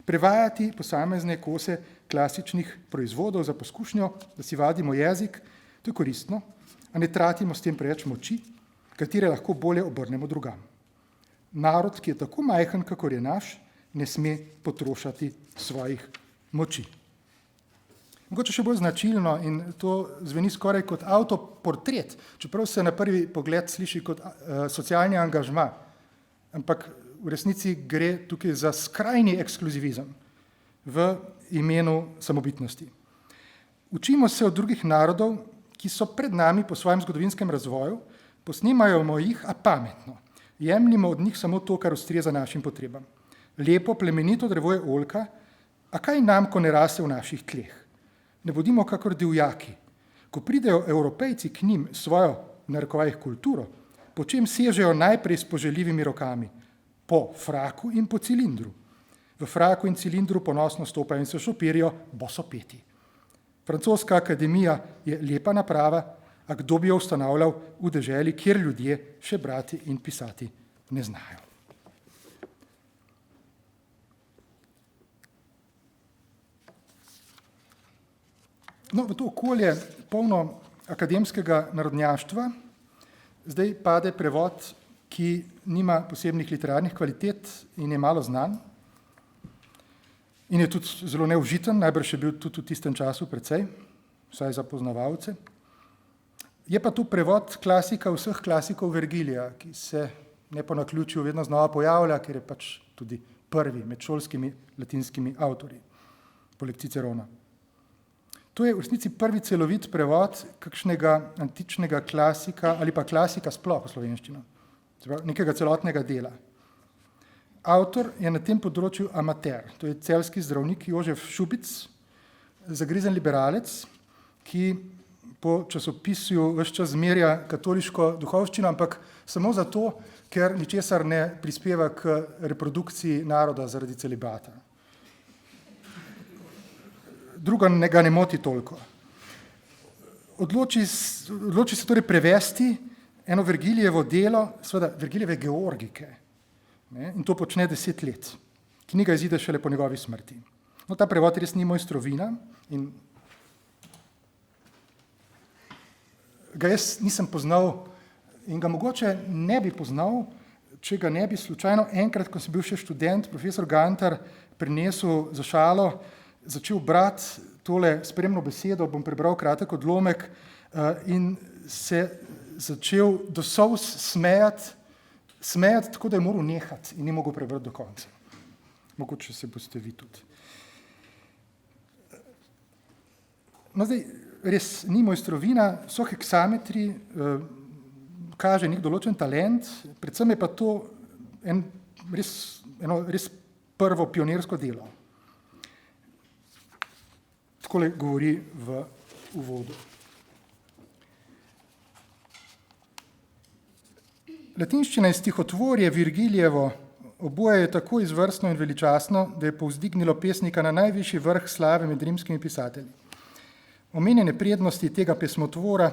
Prevajati posamezne kose klasičnih proizvodov za poskušnjo, da si vadimo jezik, To je koristno, a ne tratimo s tem preveč moči, katere lahko bolje obrnemo drugam. Narod, ki je tako majhen, kakor je naš, ne sme potrošati svojih moči. Mogoče še bolj značilno, in to zveni skoraj kot avtoportret, čeprav se na prvi pogled sliši kot socialni angažma, ampak v resnici gre tukaj za skrajni ekskluzivizem v imenu samobitnosti. Učimo se od drugih narodov, ki so pred nami po svojem zgodovinskem razvoju, posnemajmo jih, a pametno. Jemljimo od njih samo to, kar ustreza našim potrebam. Lepo, plemenito drevo je oljka, a kaj nam, ko ne raste v naših tleh? Ne bodimo kakor divjaki. Ko pridejo Evropejci k njim svojo, v narekovajih, kulturo, po čem sežejo najprej s poželjivimi rokami? Po fraku in po cilindru. V fraku in cilindru ponosno stopajo in se šopirijo bosopeti. Francoska akademija je lepa naprava, a kdo bi jo ustanavljal v deželi, kjer ljudje še brati in pisati ne znajo. No, v to okolje polno akademskega narodnjaštva zdaj pade prevod, ki nima posebnih literarnih kvalitet in je malo znan in je tudi zelo neužiten, najbrž je bil tudi v tistem času precej, vsaj za poznavalce. Je pa to prevod klasika vseh klasikov Vergilija, ki se ne po naključju vedno znova pojavlja, ker je pač tudi prvi med šolskimi latinskimi avtorji, poleg Cicerona. To je v resnici prvi celovit prevod kakšnega antičnega klasika ali pa klasika sploh v slovenščino, nekega celotnega dela. Avtor je na tem področju amater, to je celjski zdravnik Jožef Šubic, zagrizen liberalec, ki po časopisju ves čas zmerja katoliško duhovščino, ampak samo zato, ker ničesar ne prispeva k reprodukciji naroda zaradi celibata. Drugo ga ne moti toliko. Odloči se torej prevesti eno Vergilijevo delo, seveda Vergilijeve Georgike, in to počne 10 let. Knjiga izide šele po njegovi smrti. No, ta prevod res ni mojstrovina in ga jaz nisem poznal in ga mogoče ne bi poznal, če ga ne bi slučajno enkrat, ko sem bil še študent, profesor Gantar prinesel za šalo, začel brati tole spremno besedo, bom prebral kratek odlomek in se začel do solz smejati tako, da je moral nehati in ni mogel prebrati do konca. Mogoče se boste vi tudi. No, zdaj, res ni mojstrovina, so heksametri, kaže nek določen talent, predvsem je pa to eno res prvo pionirsko delo. Takole govori v uvodu. Latinščina in stihotvorje Virgilijevo oboje je tako izvrstno in veličastno, da je povzdignilo pesnika na najvišji vrh slave med rimskimi pisatelji. Omenjene prednosti tega pesmotvora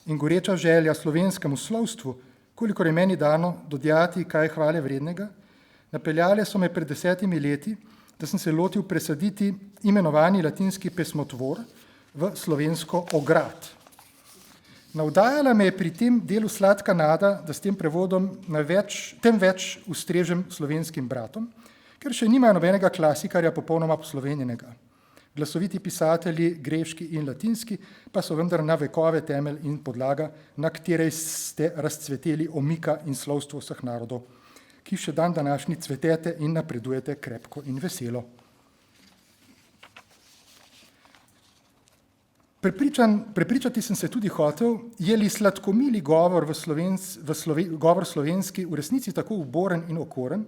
in goreča želja slovenskemu slovstvu, kolikor je meni dano dodjati kaj hvale vrednega, napeljale so me pred 10 leti, da sem se lotil presaditi imenovani latinski pesmotvor v slovensko ograd. Navdajala me je pri tem delu sladka nada, da s tem prevodom tem več ustrežem slovenskim bratom, ker še nimajo nobenega klasikarja popolnoma poslovenjenega. Glasoviti pisatelji, greški in latinski, pa so vendar na vekove temelj in podlaga, na katerej ste razcveteli omika in slovstvo vseh narodov, ki še dan današnji cvetete in napredujete krepko in veselo. Prepričati sem se tudi hotel, je li sladkomili govor govor slovenski v resnici tako uboren in okoren,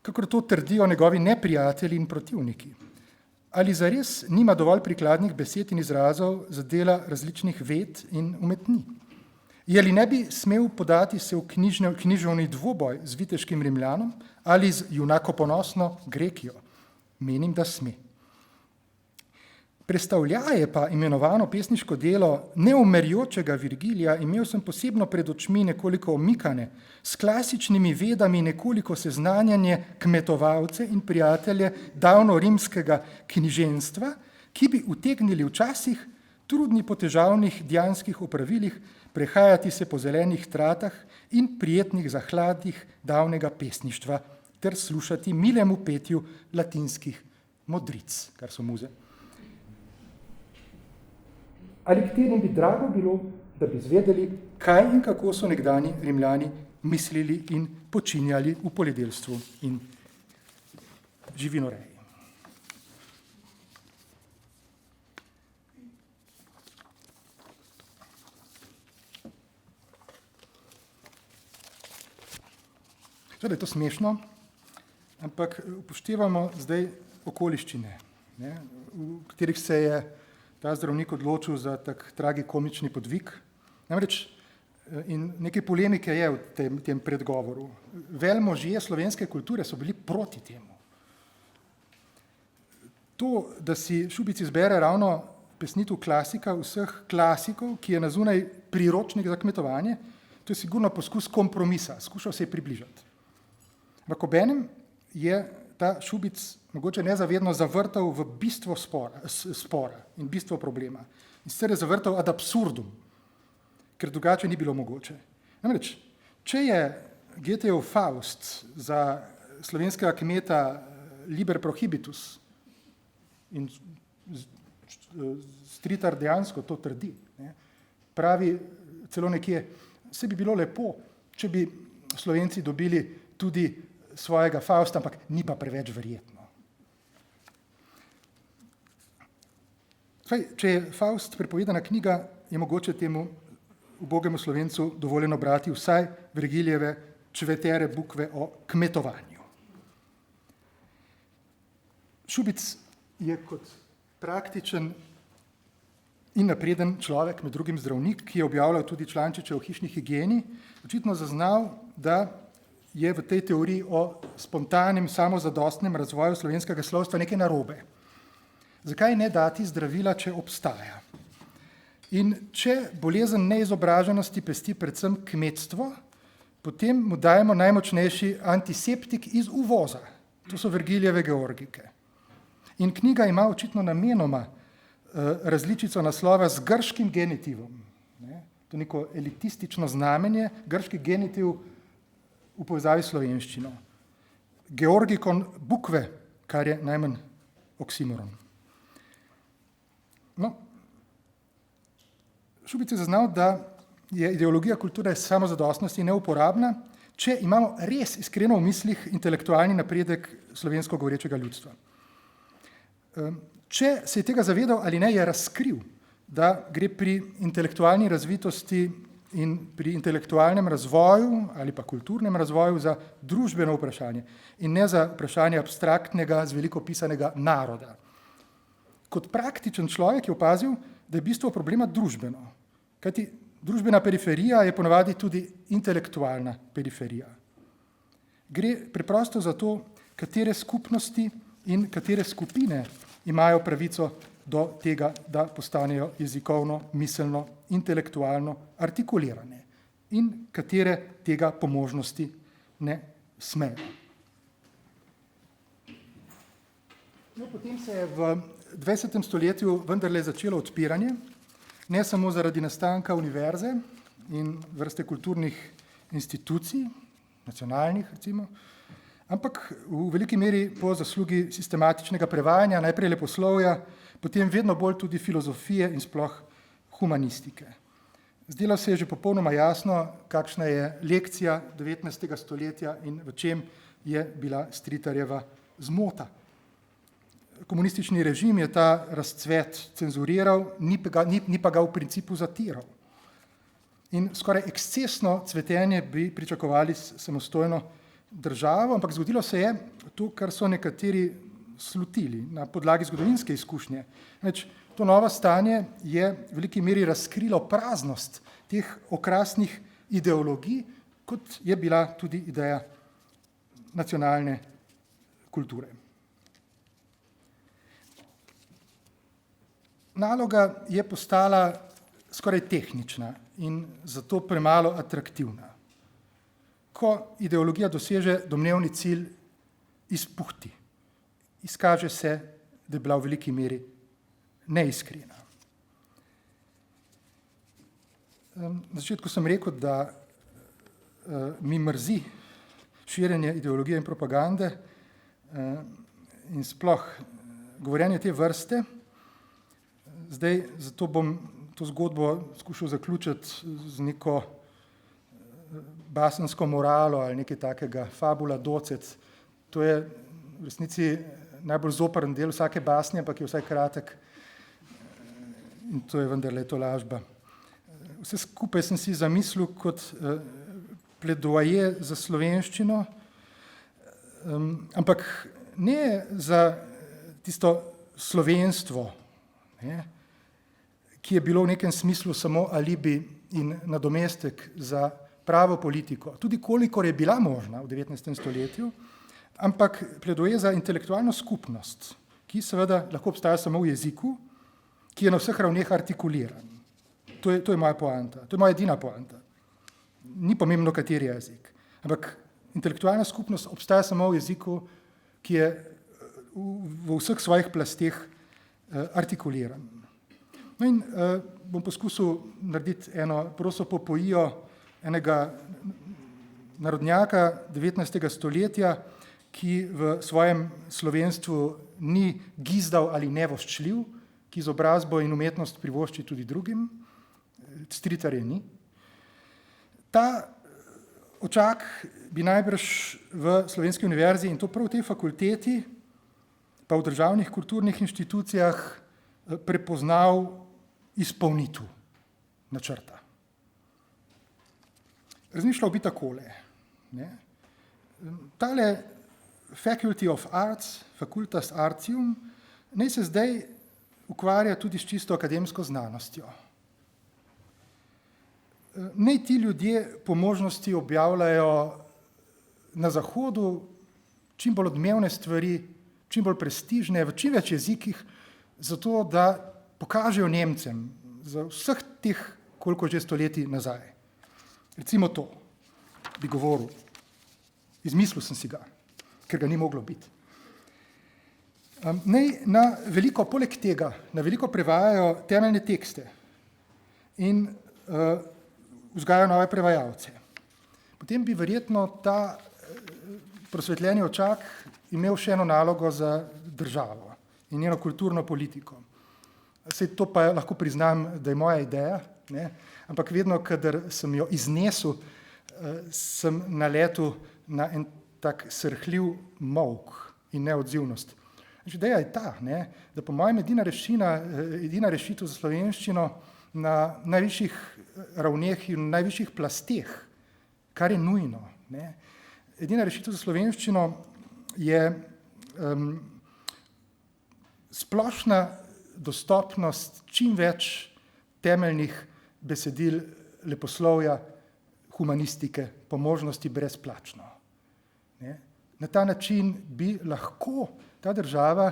kakor to trdijo njegovi neprijatelji in protivniki. Ali zares nima dovolj prikladnih besed in izrazov za dela različnih ved in umetnin? Je li ne bi smel podati se v književni dvoboj z viteškim Rimljanom ali z junakoponosno Grekijo? Menim, da sme. Prestavljaje pa imenovano pesniško delo neumerjočega Virgilija imel sem posebno pred očmi nekoliko omikane, s klasičnimi vedami nekoliko seznanjanje kmetovalce in prijatelje davno rimskega knjiženstva, ki bi utegnili včasih, trudni po težavnih dejanskih opravilih, prehajati se po zelenih tratah in prijetnih zahladih davnega pesništva ter slušati milemu petju latinskih modric, kar so muze. Ali k temu bi drago bilo, da bi izvedeli, kaj in kako so nekdani Rimljani mislili in počinjali v poljedelstvu in živinoreji. Seveda je to smešno, ampak upoštevamo zdaj okoliščine, ne, v katerih se je ta zdravnik odločil za tak tragikomični podvig. Namreč in nekaj polemike je v tem predgovoru. Velmožje slovenske kulture so bili proti temu. To, da si Šubic izbere ravno pesnitu klasika vseh klasikov, ki je na zunaj priročnik za kmetovanje, to je sigurno poskus kompromisa, skušal se je približati. Ampak obenem je ta Šubic mogoče nezavedno zavrtal v bistvo spora in bistvo problema. In sicer je zavrtal ad absurdum, ker drugače ni bilo mogoče. Namreč, če je Goethejev Faust za slovenskega kmeta liber prohibitus, in Stritar dejansko to trdi, ne, pravi celo nekje, se bi bilo lepo, če bi Slovenci dobili tudi svojega Fausta, ampak ni pa preveč verjetno. Če je Faust prepovedana knjiga, je mogoče temu ubogemu Slovencu dovoljeno brati vsaj Vergilijeve čvetere bukve o kmetovanju. Šubic je kot praktičen in napreden človek, med drugim zdravnik, ki je objavljal tudi člančiče o hišni higieni, očitno zaznal, da je v tej teoriji o spontanem, samozadostnem razvoju slovenskega slovstva nekaj narobe. Zakaj ne dati zdravila, če obstaja? In če bolezen neizobraženosti pesti predvsem kmetstvo, potem mu dajemo najmočnejši antiseptik iz uvoza. To so Vergilijeve Georgike. In knjiga ima očitno namenoma različico naslova z grškim genitivom. To je neko elitistično znamenje, grški genitiv v povezavi s slovenščino. Georgikon bukve, kar je najmanj oksimoron. No, Šubic je zaznal, da je ideologija kulture samozadostnosti neuporabna, če imamo res iskreno v mislih intelektualni napredek slovensko govorečega ljudstva. Če se je tega zavedal ali ne, je razkril, da gre pri intelektualni razvitosti in pri intelektualnem razvoju ali pa kulturnem razvoju za družbeno vprašanje in ne za vprašanje abstraktnega, z veliko pisanega naroda. Kot praktičen človek je opazil, da je bistvo problema družbeno, kajti družbena periferija je ponavadi tudi intelektualna periferija. Gre preprosto za to, katere skupnosti in katere skupine imajo pravico do tega, da postanejo jezikovno, miselno, intelektualno artikulirane in katere tega po možnosti ne smejo. No, potem se je v 20. stoletju vendarle začelo odpiranje, ne samo zaradi nastanka univerze in vrste kulturnih institucij, nacionalnih recimo, ampak v veliki meri po zaslugi sistematičnega prevajanja, najprej leposlovja, potem vedno bolj tudi filozofije in sploh humanistike. Zdelo se je že popolnoma jasno, kakšna je lekcija 19. stoletja in v čem je bila Stritarjeva zmota. Komunistični režim je ta razcvet cenzuriral, ni pa ga v principu zatiral. In skoraj ekscesno cvetenje bi pričakovali samostojno državo, ampak zgodilo se je to, kar so nekateri slutili na podlagi zgodovinske izkušnje. To novo stanje je v veliki meri razkrilo praznost teh okrasnih ideologij, kot je bila tudi ideja nacionalne kulture. Naloga je postala skoraj tehnična in zato premalo atraktivna. Ko ideologija doseže domnevni cilj, izpuhti. Izkaže se, da je bila v veliki meri neiskrena. Na začetku sem rekel, da mi mrzi širjenje ideologije in propagande in sploh govorjenje te vrste. Zdaj, zato bom to zgodbo skušal zaključiti z neko basensko moralo ali nekaj takega, fabula docet. To je v resnici najbolj zoprn del vsake basnje, ampak je vsaj kratek in to je vendarle tolažba. Vse skupaj sem si zamislil kot pledoaje za slovenščino, ampak ne za tisto slovenstvo, ne, ki je bilo v nekem smislu samo alibi in nadomestek za pravo politiko, tudi kolikor je bila možna v 19. stoletju, ampak pledoaje za intelektualno skupnost, ki seveda lahko obstaja samo v jeziku, ki je na vseh ravneh artikuliran. To je moja poanta, to je moja edina poanta. Ni pomembno, kateri jezik, ampak intelektualna skupnost obstaja samo v jeziku, ki je v vseh svojih plasteh artikuliran. No in bom poskusil narediti eno prosopopoijo enega narodnjaka 19. stoletja, ki v svojem slovenstvu ni gizdal ali nevoščljiv, ki izobrazbo in umetnost privošči tudi drugim, stritarje ni. Ta Očak bi najbrž v Slovenski univerzi in to prav v tej fakulteti, pa v državnih kulturnih inštitucijah prepoznal izpolnitev načrta. Razmišljal bi takole. Ne? Tale Faculty of Arts, Facultas Artium, naj se zdaj ukvarja tudi s čisto akademsko znanostjo. Naj ti ljudje po možnosti objavljajo na Zahodu čim bolj odmevne stvari, čim bolj prestižne, v čim več jezikih, zato da pokažejo Nemcem za vseh teh, koliko že stoletij nazaj. Recimo to bi govoril. Izmislil sem si ga, ker ga ni moglo biti. Naj na veliko, poleg tega, na veliko prevajajo temeljne tekste in vzgajajo nove prevajalce. Potem bi verjetno ta prosvetljeni Očak imel še eno nalogo za državo in njeno kulturno politiko. Saj to pa lahko priznam, da je moja ideja, ne? Ampak vedno, kadar sem jo iznesel, sem naletel na en tak srhljiv molk in neodzivnost. Ideja je ta, ne? Da po mojem edina rešitev za slovenščino na najvišjih ravneh in najvišjih plasteh, kar je nujno. Ne? Edina rešitev za slovenščino je splošna dostopnost čim več temeljnih besedil leposlovja, humanistike, po možnosti brezplačno. Ne? Na ta način bi lahko ta država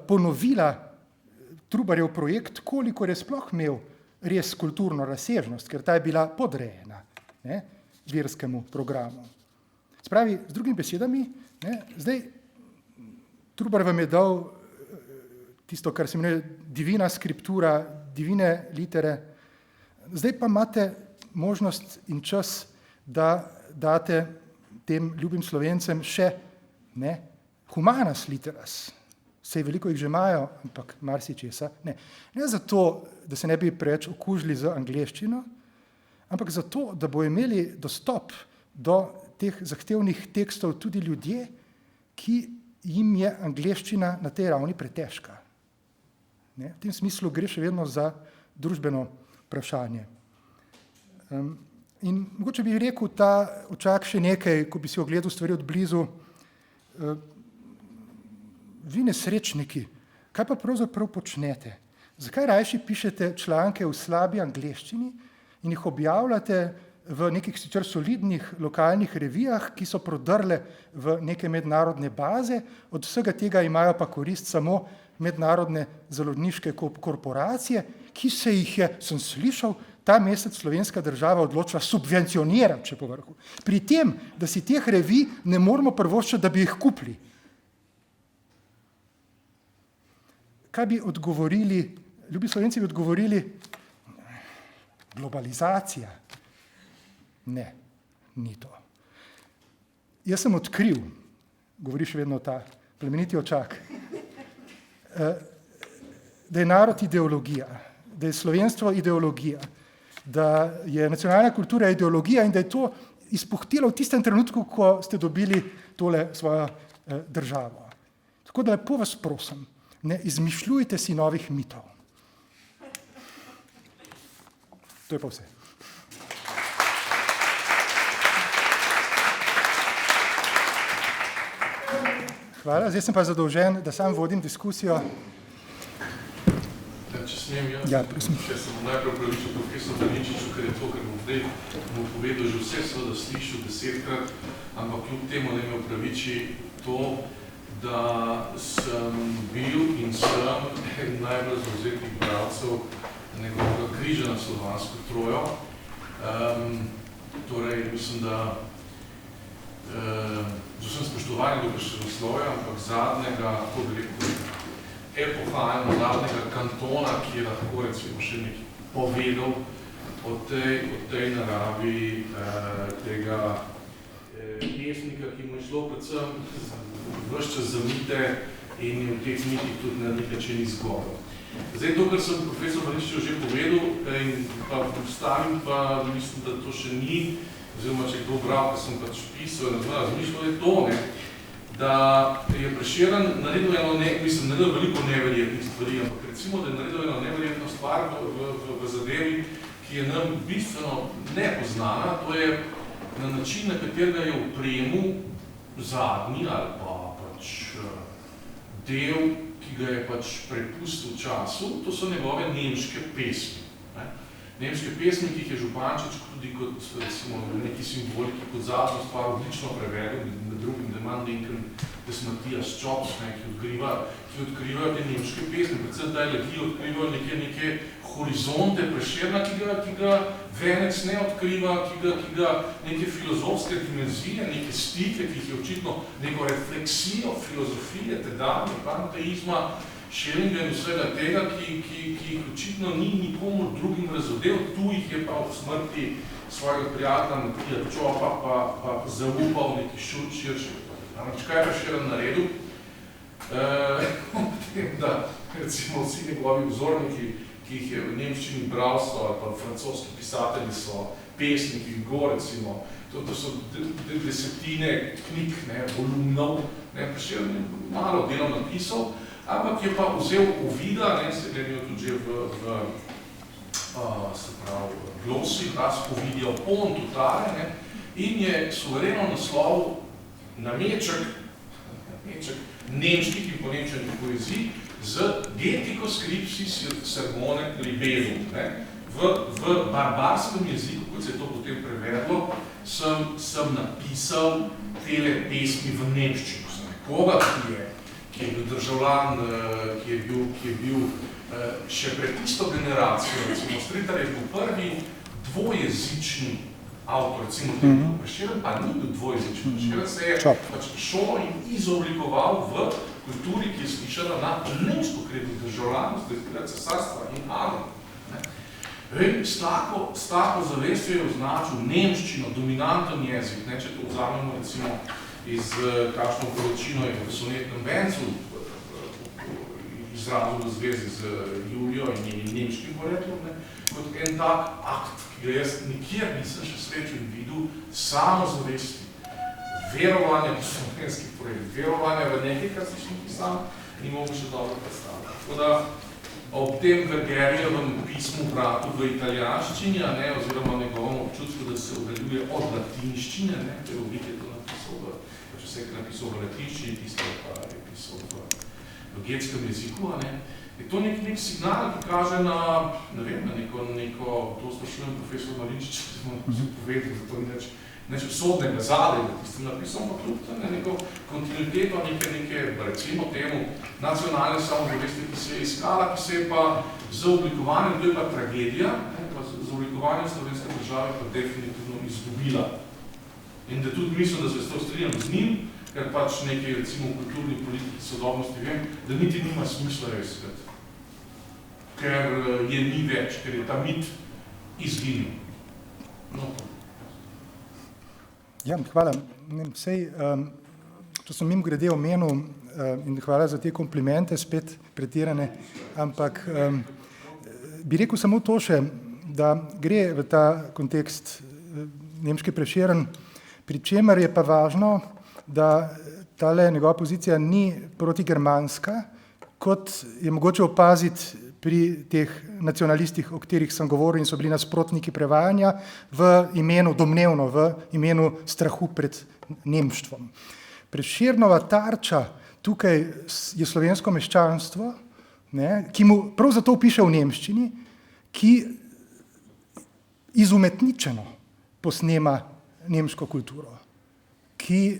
ponovila Trubarjev projekt, kolikor je sploh imel res kulturno razsežnost, ker ta je bila podrejena, ne, verskemu programu. Spravi, z drugimi besedami, ne, zdaj Trubar vam je dal tisto, kar se imenuje divina skriptura, divine litere, zdaj pa imate možnost in čas, da date tem ljubim Slovencem še ne, humanas literas. Sej veliko jih že imajo, ampak marsičesa. Ne zato, da se ne bi preveč okužili z angleščino, ampak zato, da bo imeli dostop do teh zahtevnih tekstov tudi ljudje, ki jim je angleščina na tej ravni pretežka. Ne? V tem smislu gre še vedno za družbeno vprašanje. In mogoče bi rekel ta Očak še nekaj, ko bi si ogledal stvari od blizu. Vi nesrečniki, kaj pa pravzaprav počnete? Zakaj rajši pišete članke v slabi angleščini in jih objavljate v nekih sicer solidnih lokalnih revijah, ki so prodrle v neke mednarodne baze, od vsega tega imajo pa korist samo mednarodne založniške korporacije, ki se jih je, sem slišal, ta mesec slovenska država odločila subvencionirati, če po vrhu. Pri tem, da si teh revij ne moremo privoščiti, da bi jih kupili. Kaj bi odgovorili, ljubi Slovenci bi odgovorili, globalizacija. Ne, ni to. Jaz sem odkril, govori še vedno ta plemeniti očak, da je narod ideologija, da je slovenstvo ideologija, da je nacionalna kultura ideologija in da je to izpuhtelo v tistem trenutku, ko ste dobili tole svojo državo. Tako da lepo vas prosim, ne izmišljujte si novih mitov. To je pa vse. Hvala, zdaj sem pa zadolžen, da sam vodim diskusijo.
Če smem,
Ja, prosim.
Če sem najprej upravičil profesor Valinčiču, ker je to, ker bom zdaj mu povedal že vse, seveda slišal 10-krat, ampak kljub temu, da me upraviči to, da sem bil in sem eden najbolj zavzetih bralcev njegovega križa na slovansko trojo. Torej, mislim, da z vsem spoštovanjem do krščanoslovja, ampak zadnjega, kako bi rekel, epohalno zadnjega kantona, ki je lahko recimo še nekaj povedal o tej naravi tega pesnika, ki mu je šlo predvsem ves čas za mite in v teh mitih tudi na nek način izgovoril. Zdaj, to, kar sem profesor Valinčiču že povedal in pa predstavim, pa mislim, da to še ni, oziroma če je to bral, ko sem pač pisal, razmišljal je to, da je Prešeren naredil naredil veliko neverjetnih stvari, ampak recimo, da je naredil eno neverjetno stvar v zadevi, ki je nam bistveno nepoznana, to je na način, na katerega je opremil zadnji ali pa pač del, ki ga je pač prepustil času, to so njegove nemške pesmi. Nemške pesmi, ki jih je Župančič tudi kot recimo, neki simboliki, kot zadnjo stvar odlično prevedel, med drugim Deman Lincoln, des Matthias Chops, ki odkrivajo te nemške pesmi, predvsem ta elegij odkrivajo neke horizonte Prešerna, ki ga Venec ne odkriva, ki ga neke filozofske dimenzije, neke stike, ki jih je očitno neko refleksijo filozofije, tedanje panteizma, Schellinga in vsega tega, ki jih očitno ni nikomu drugim razodel, tu jih je pa v smrti svojega prijatelja Matija Čopa pa zaupal neki širši. Namreč, kaj je Prešeren naredil? Potem, da recimo vsi njegovi vzorniki, ki jih je v nemščini bral so, ali pa francoski pisatelji so, pesniki, go recimo, to so desetine knjig, volumnov, Prešeren je malo delov napisal, ampak je pa vzel uvida, se gledijo tudi že v glosi, razpovidjo pon tutare, in je suvereno naslovil nameček nemških in ponemčenih poezij z Getico scripsis sermone libellum. V barbarskem jeziku, kot se je to potem prevedlo, sem napisal tele pesmi v nemščino. Koga, ki je bil državljan, ki je bil še pred tisto generacijo, recimo Stritar je bil prvi dvojezični avtor, recimo Prešeren pa ni bil dvojezični. Prešeren se je pač šolo in izoblikoval v kulturi, ki je slišala na nemško, ker je bil državljan, zdaj cesarstva in Adam. S tako zavestjo je označil nemščino, dominanten jezik, če to vzamemo recimo iz kakšno poročino je v sonetnem vencu izrazil v zvezi z Julijo in njenim nemškim poreklom, kot en tak akt, ki ga jaz nikjer nisem še srečen videl, samozavesti, verovanje v slovenskih projektih, verovanje v nekaj, kar si še pisal, ni mogo še dobro predstavljati. Tako da ob tem Vergerijevem pismu bratu v italijanščini, oziroma njegovem občutku, da se oddaljuje od latinščine, ker v biti je to napisal vse, ki je napisal v latinščini, tisto pa je pisal v getskem jeziku, je to nek signal, ki kaže na, ne vem, na neko, to sprašujem profesor Valinčič, ki smo povedali, da to ni neč usodnega zadega, ki ste napisal, pa kljub tam neko kontinuiteto, neke, recimo temu, nacionalne samozavesti, ki se je iskala, ki se je pa z oblikovanjem, to je pa tragedija, z oblikovanjem slovenske države pa definitivno izgubila. In da tudi mislim, da se to strinjam z njim, ker pač neki, recimo, kulturni politiki sodobnosti vem, da niti nima smisla iskati. Ker je ni več, ker je ta mit izginil. No,
Ja, hvala. To sem mimogrede omenil in hvala za te komplimente, spet pretirane, ampak bi rekel samo to še, da gre v ta kontekst nemški Prešeren, pri čemer je pa važno, da tale njegova pozicija ni protigermanska, kot je mogoče opaziti pri teh nacionalistih, o katerih sem govoril in so bili nasprotniki prevajanja v imenu, domnevno v imenu strahu pred nemštvom. Prešernova tarča tukaj je slovensko meščanstvo, ki mu prav zato piše v nemščini, ki izumetničeno posnema nemško kulturo, ki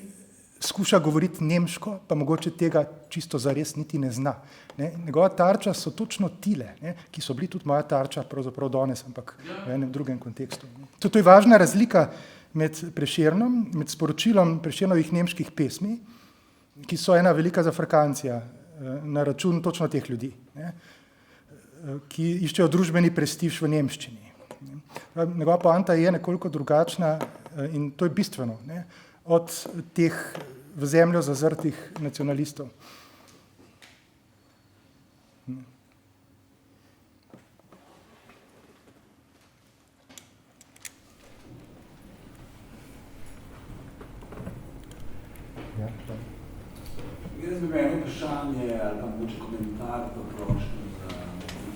skuša govoriti nemško, pa mogoče tega čisto zares niti ne zna. Njegova tarča so točno tile, ki so bili tudi moja tarča, pravzaprav danes, ampak v enem drugem kontekstu. To je važna razlika med Prešernom, med sporočilom Prešernovih nemških pesmi, ki so ena velika zafrkancija na račun točno teh ljudi, ki iščejo družbeni prestiž v nemščini. Njegova poanta je nekoliko drugačna in to je bistveno, od teh v zemljo zazrtih nacionalistov.
Jaz bi imel vprašanje ali pa mogoče komentar, pa prošnjo za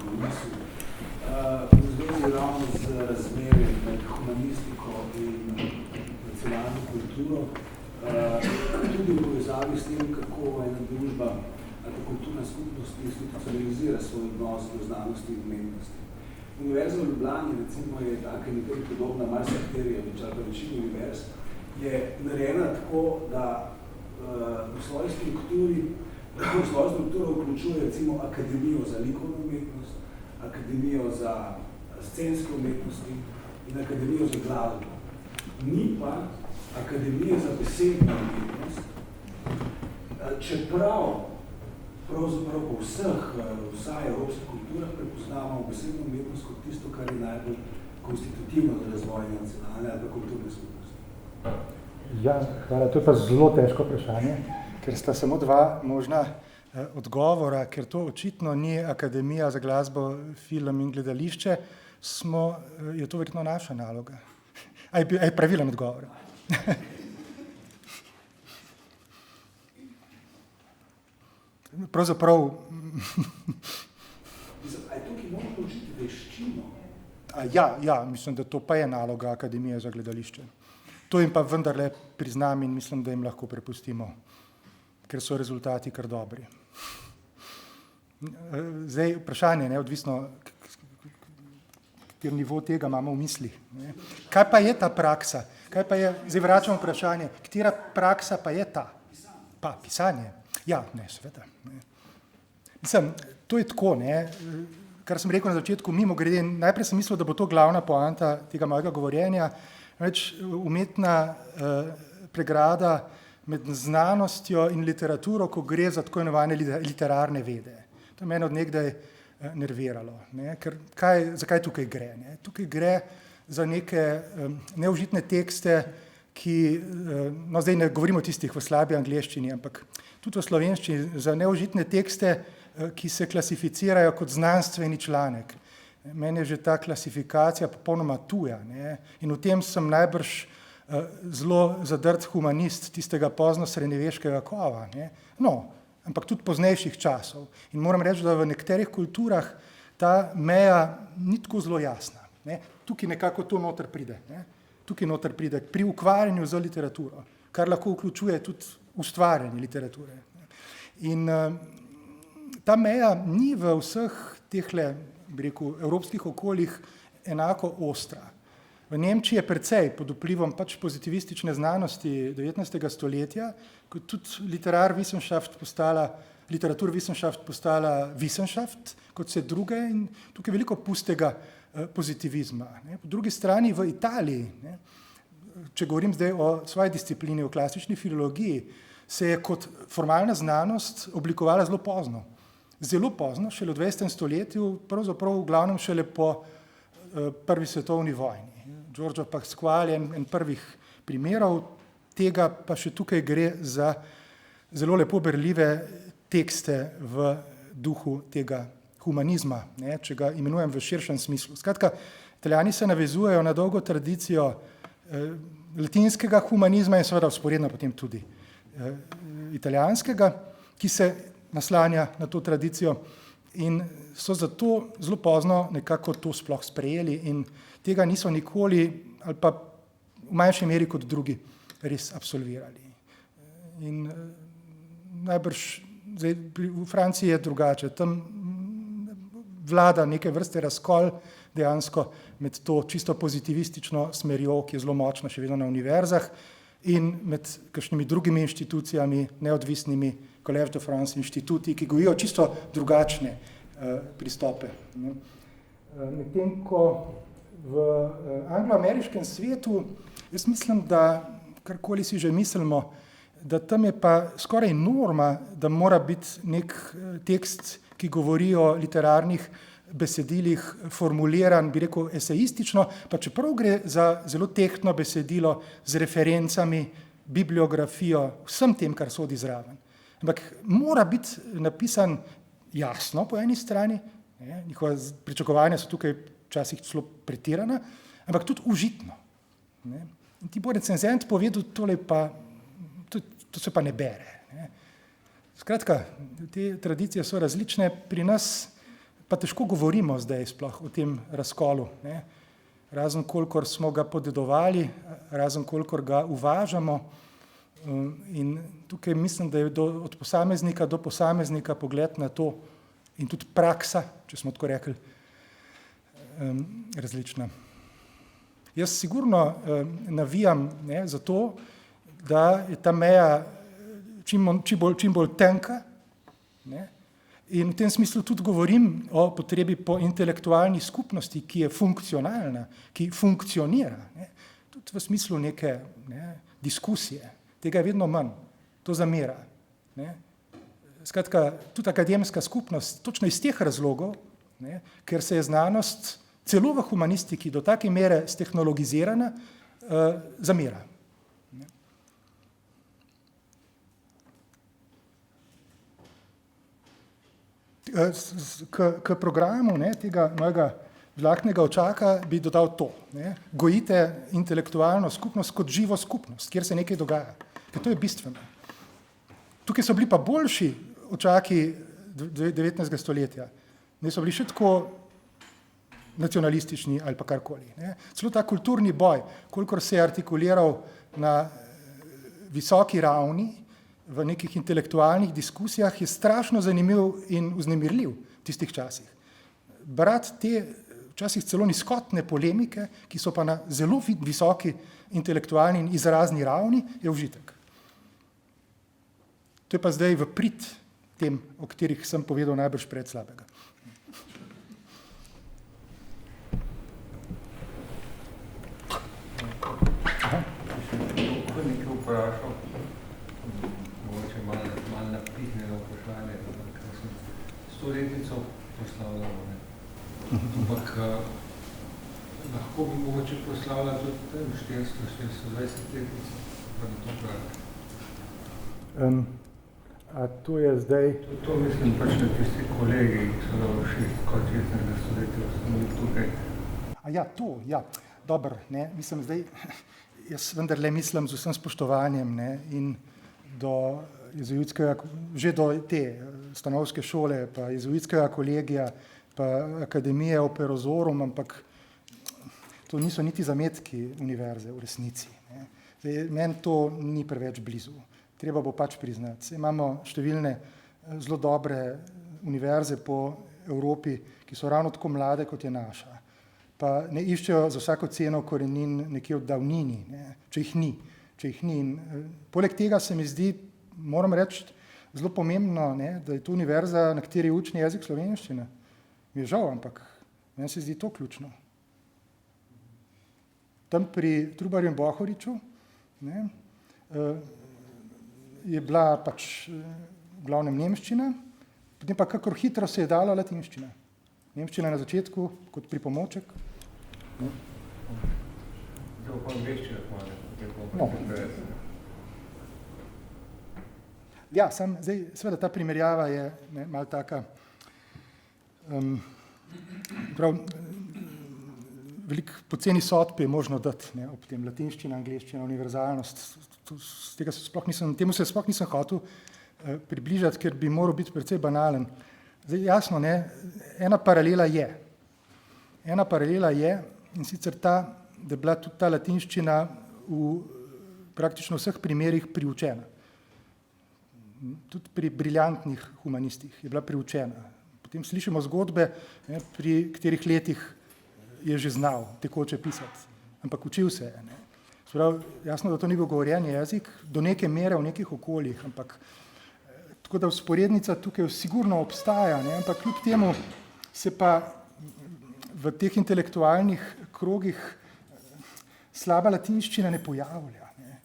komisiju. V zvezi ravno z razmerjem med humanistiko in nacionalno kulturo, tudi v povezavi s tem, kako ena družba ali kulturna skupnost institucionalizira svoj odnos do znanosti in umetnosti. Univerza v Ljubljani, recimo, je taka nekaj podobna Marsekterija, ali pa večina univerz, je narejena tako, da v svoji strukturo vključuje recimo Akademijo za likovno umetnost, Akademijo za scenske umetnosti in Akademijo za glasbo. Ni pa Akademije za besedno umetnost, čeprav pravzaprav po vsaj evropskih kulturah prepoznavamo besedno umetnost kot tisto, kar je najbolj konstitutivno za razvoj nacionalne ali pa kulturne skupnosti.
Ja, hvala, to je pa zelo težko vprašanje, ker sta samo dva možna odgovora, ker to očitno ni Akademija za glasbo, film in gledališče, je to verjetno naša naloga. A je pravilen odgovor? Pravzaprav...
A je tukaj možno učiti veščino?
Ja, mislim, da to pa je naloga Akademije za gledališče. To jim pa vendarle priznam in mislim, da jim lahko prepustimo, ker so rezultati kar dobri. Zdaj, vprašanje, odvisno, kater nivo tega imamo v mislih. Kaj pa je ta praksa? Zdaj vračamo vprašanje, katera praksa pa je ta? Pisanje. Ja, seveda. Mislim, to je tako, kar sem rekel na začetku, mimogrede, najprej sem mislil, da bo to glavna poanta tega mojega govorjenja, več umetna pregrada med znanostjo in literaturo, ko gre za tako imenovane literarne vede. To je mene od nekdaj nerviralo. Zakaj tukaj gre? Tukaj gre za neke neužitne tekste, ki, zdaj ne govorimo o tistih v slabi angleščini, ampak tudi v slovenščini, za neužitne tekste, ki se klasificirajo kot znanstveni članek. Meni je že ta klasifikacija popolnoma tuja, in v tem sem najbrž zelo zadrt humanist tistega pozno srednjeveškega kova, ampak tudi poznejših časov. In moram reči, da v nekaterih kulturah ta meja ni tako zelo jasna. Tukaj nekako to noter pride. Tukaj noter pride pri ukvarjanju z literaturo, kar lahko vključuje tudi ustvarjanje literature. In ta meja ni v vseh tehle, bi rekel, evropskih okoljih enako ostra. V Nemčiji je precej pod vplivom pozitivistične znanosti 19. stoletja, ko tudi Literaturwissenschaft postala Wissenschaft, kot se druge, in tukaj je veliko pustega pozitivizma. Po drugi strani v Italiji, če govorim zdaj o svoji disciplini, o klasični filologiji, se je kot formalna znanost oblikovala zelo pozno. Zelo pozno, šele v 20. stoletju, pravzaprav v glavnem šele po prvi svetovni vojni. Giorgio Pasquale je en prvih primerov tega, pa še tukaj gre za zelo lepo berljive tekste v duhu tega humanizma, ne, če ga imenujem v širšem smislu. Skratka, Italijani se navezujejo na dolgo tradicijo latinskega humanizma in seveda vzporedno potem tudi italijanskega, ki se naslanja na to tradicijo in so zato zelo pozno nekako to sploh sprejeli in tega niso nikoli ali pa v manjši meri kot drugi res absolvirali. In najbrž zdaj, v Franciji je drugače, tam vlada neke vrste razkol dejansko med to čisto pozitivistično smerjo, ki je zelo močna še vedno na univerzah, in med kakšnimi drugimi inštitucijami, neodvisnimi Collège de France inštituti, ki gojijo čisto drugačne pristope. Medtem ko v angloameriškem svetu, jaz mislim, da karkoli si že mislimo, da tam je pa skoraj norma, da mora biti nek tekst, ki govori o literarnih besedilih, formuliran, bi rekel, esejistično, pa čeprav gre za zelo tehtno besedilo z referencami, bibliografijo, vsem tem, kar sodi zraven. Ampak mora biti napisan jasno po eni strani, njihova pričakovanja so tukaj včasih celo pretirana, ampak tudi užitno. In ti bo recenzent povedal, tole pa, to se pa ne bere. Skratka, te tradicije so različne, pri nas pa težko govorimo zdaj sploh o tem razkolu, razen kolikor smo ga podedovali, razen kolikor ga uvažamo. In tukaj mislim, da je od posameznika do posameznika pogled na to in tudi praksa, če smo tako rekli, različna. Jaz sigurno navijam za to, da je ta meja čim bolj tenka, in v tem smislu tudi govorim o potrebi po intelektualni skupnosti, ki je funkcionalna, ki funkcionira, tudi v smislu neke diskusije. Tega je vedno manj, to zamera. Skratka, tudi akademska skupnost, točno iz teh razlogov, ker se je znanost celo v humanistiki do take mere stehnologizirana, zamera. K programu tega mojega žlahtnega očaka bi dodal to. Gojite intelektualno skupnost kot živo skupnost, kjer se nekaj dogaja. Ker to je bistveno. Tukaj so bili pa boljši očaki 19. stoletja. So bili še tako nacionalistični ali pa karkoli. Celo ta kulturni boj, kolikor se je artikuliral na visoki ravni, v nekih intelektualnih diskusijah, je strašno zanimiv in vznemirljiv v tistih časih. Brati te včasih celo nizkotne polemike, ki so pa na zelo visoki intelektualni in izrazni ravni, je užitek. To je pa zdaj v prid tem, o katerih sem povedal najbrž pred slabega.
Nekaj vprašal. Mogoče malo napihnjeno vprašanje, ker sem 100-letnico proslavljal. Ampak lahko bi mogoče proslavljal tudi 400-420-letnico, pa na to pravi.
A to je zdaj...
To mislim pač na tisti kolegi, ki so še kot 16. stoletja ostali tukaj.
Ja, dobro, mislim zdaj... Jaz vendarle mislim z vsem spoštovanjem in do jezuitskega, že do te stanovske šole, pa jezuitskega kolegija, pa akademije Operozorum, ampak to niso niti zametki univerze v resnici. Meni to ni preveč blizu. Treba bo pač priznati. Imamo številne zelo dobre univerze po Evropi, ki so ravno tako mlade, kot je naša. Pa ne iščejo za vsako ceno korenin nekje v davnini, če jih ni. In poleg tega se mi zdi, moram reči, zelo pomembno, da je to univerza, na kateri je učni jezik slovenščina. Mi je žal, ampak meni se zdi to ključno. Tam pri Trubarju in Bohoriču je bila pač v glavnem nemščina, potem pa kakor hitro se je dala latinščina. Nemščina na začetku kot pripomoček,
Zdaj pa angleščina malo,
No. Ja, zdaj, seveda ta primerjava je malo taka, veliko poceni sodb je možno dati, ne, ob tem latinščina, angleščina, univerzalnost. Temu se sploh nisem hotel približati, ker bi moral biti precej banalen. Zdaj, jasno, ne, ena paralela je, in sicer ta, da je bila tudi ta latinščina v praktično vseh primerih priučena. Tudi pri briljantnih humanistih je bila priučena. Potem slišimo zgodbe, ne, pri katerih letih je že znal tekoče pisati, ampak učil se je. Ne. Sprav, jasno, da to ni bil govorjen jezik, do neke mere v nekih okoljih, ampak tako da vzporednica tukaj sigurno obstaja, ne, ampak kljub temu se pa v teh intelektualnih krogih slaba latinščina ne pojavlja. Ne.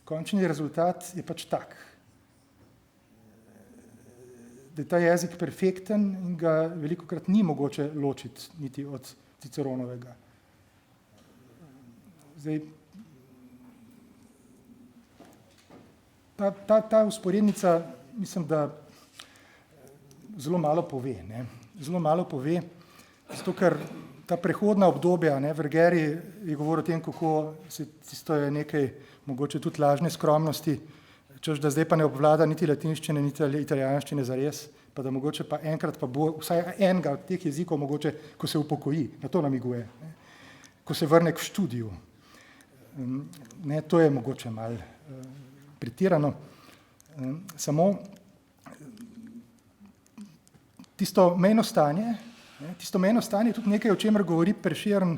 Končni rezultat je pač tak, da je ta jezik perfekten in ga velikokrat ni mogoče ločiti niti od Ciceronovega. Zdaj, ta vzporednica, mislim, da zelo malo pove. Ne. Zelo malo pove, zato ker ta prehodna obdobja, ne, Vergeri je govoril o tem, kako se tisto je nekaj, mogoče tudi lažne skromnosti, češ, da zdaj pa ne obvlada niti latinščine, niti italijanščine zares, pa da mogoče pa enkrat pa bo vsaj enega od teh jezikov mogoče, ko se upokoji, na to namiguje, ne, ko se vrne k študiju. Ne, to je mogoče malo pretirano. Samo tisto mejno stanje je tudi nekaj, o čemer govori Prešern,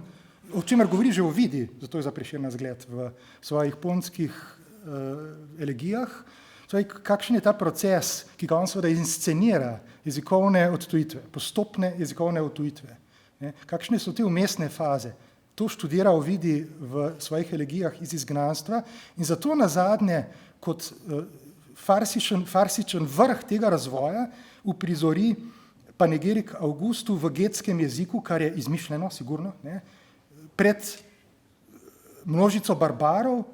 o čemer govori že Ovidi, zato je za Prešerna zgled v svojih ponskih elegijah. Kakšen je ta proces, ki ga on seveda inscenira, jezikovne odtujitve, postopne jezikovne odtujitve. Kakšne so te vmesne faze? To študira Ovidi v svojih elegijah iz izgnanstva in zato nazadnje kot farsičen vrh tega razvoja uprizori panegirik Augustu v getskem jeziku, kar je izmišljeno, sigurno, ne, pred množico barbarov,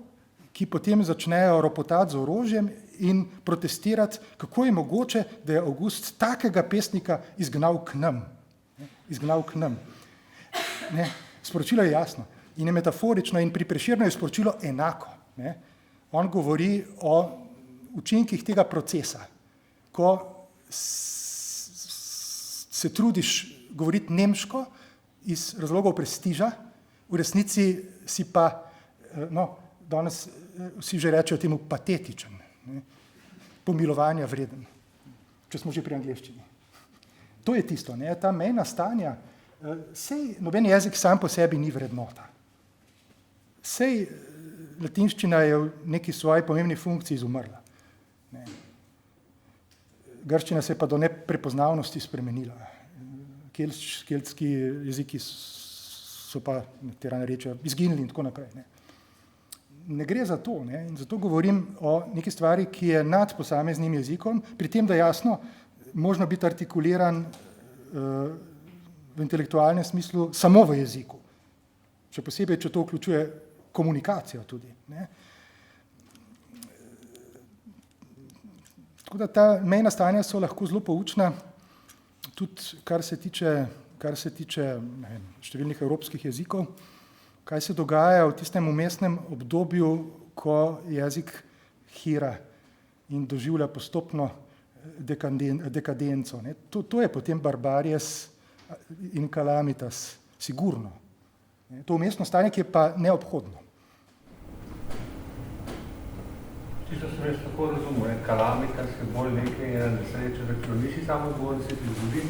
ki potem začnejo ropotati z orožjem in protestirati, kako je mogoče, da je August takega pesnika izgnal k nam. Ne. Sporočilo je jasno in je metaforično in pri Prešernu je sporočilo enako. Ne. On govori o učinkih tega procesa, ko se trudiš govoriti nemško iz razlogov prestiža, v resnici si pa, no, danes vsi že rečejo temu patetičen, ne, pomilovanja vreden, če smo že pri angleščini. To je tisto, ne, ta mejna stanja, sej noben jezik sam po sebi ni vrednota. Sej latinščina je v neki svoji pomembni funkciji izumrla. Ne. Grščina se je pa do neprepoznavnosti spremenila. Keltski jeziki so pa, nekatera narečja, izginili in tako naprej. Ne gre za to, ne? In zato govorim o neki stvari, ki je nad posameznim jezikom, pri tem, da jasno možno biti artikuliran v intelektualnem smislu samo v jeziku. Še posebej, če to vključuje komunikacijo tudi. Ne? Tako da ta mejna stanja so lahko zelo poučna, tudi kar se tiče ne vem, številnih evropskih jezikov, kaj se dogaja v tistem vmesnem obdobju, ko jezik hira in doživlja postopno dekadenco. Ne. To je potem barbaries in calamitas, sigurno. Ne. To vmesno stanje, ki je pa neobhodno.
Tisto sem jaz tako razumel, kalamitas je bolj nekaj nesreče, da ko nisi samo bolj se ti zgodi,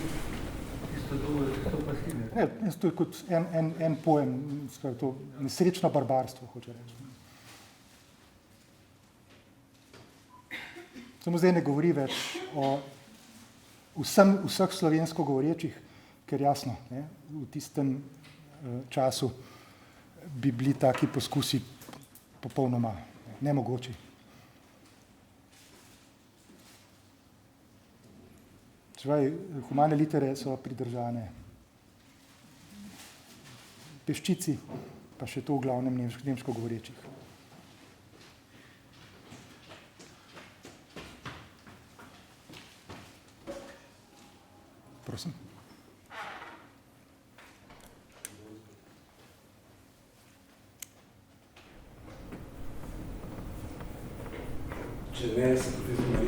tisto drugo, tisto pa si ne.
Ne, to je kot en pojem, to nesrečno barbarstvo, hoče reči. Samo zdaj ne govori več o vseh slovensko govorečih, ker jasno, ne, v tistem času bi bili taki poskusi popolnoma nemogoči. Humane litere so pridržane peščici, pa še to v glavnem nemško govorečih. Prosim.
Če ne, se profesor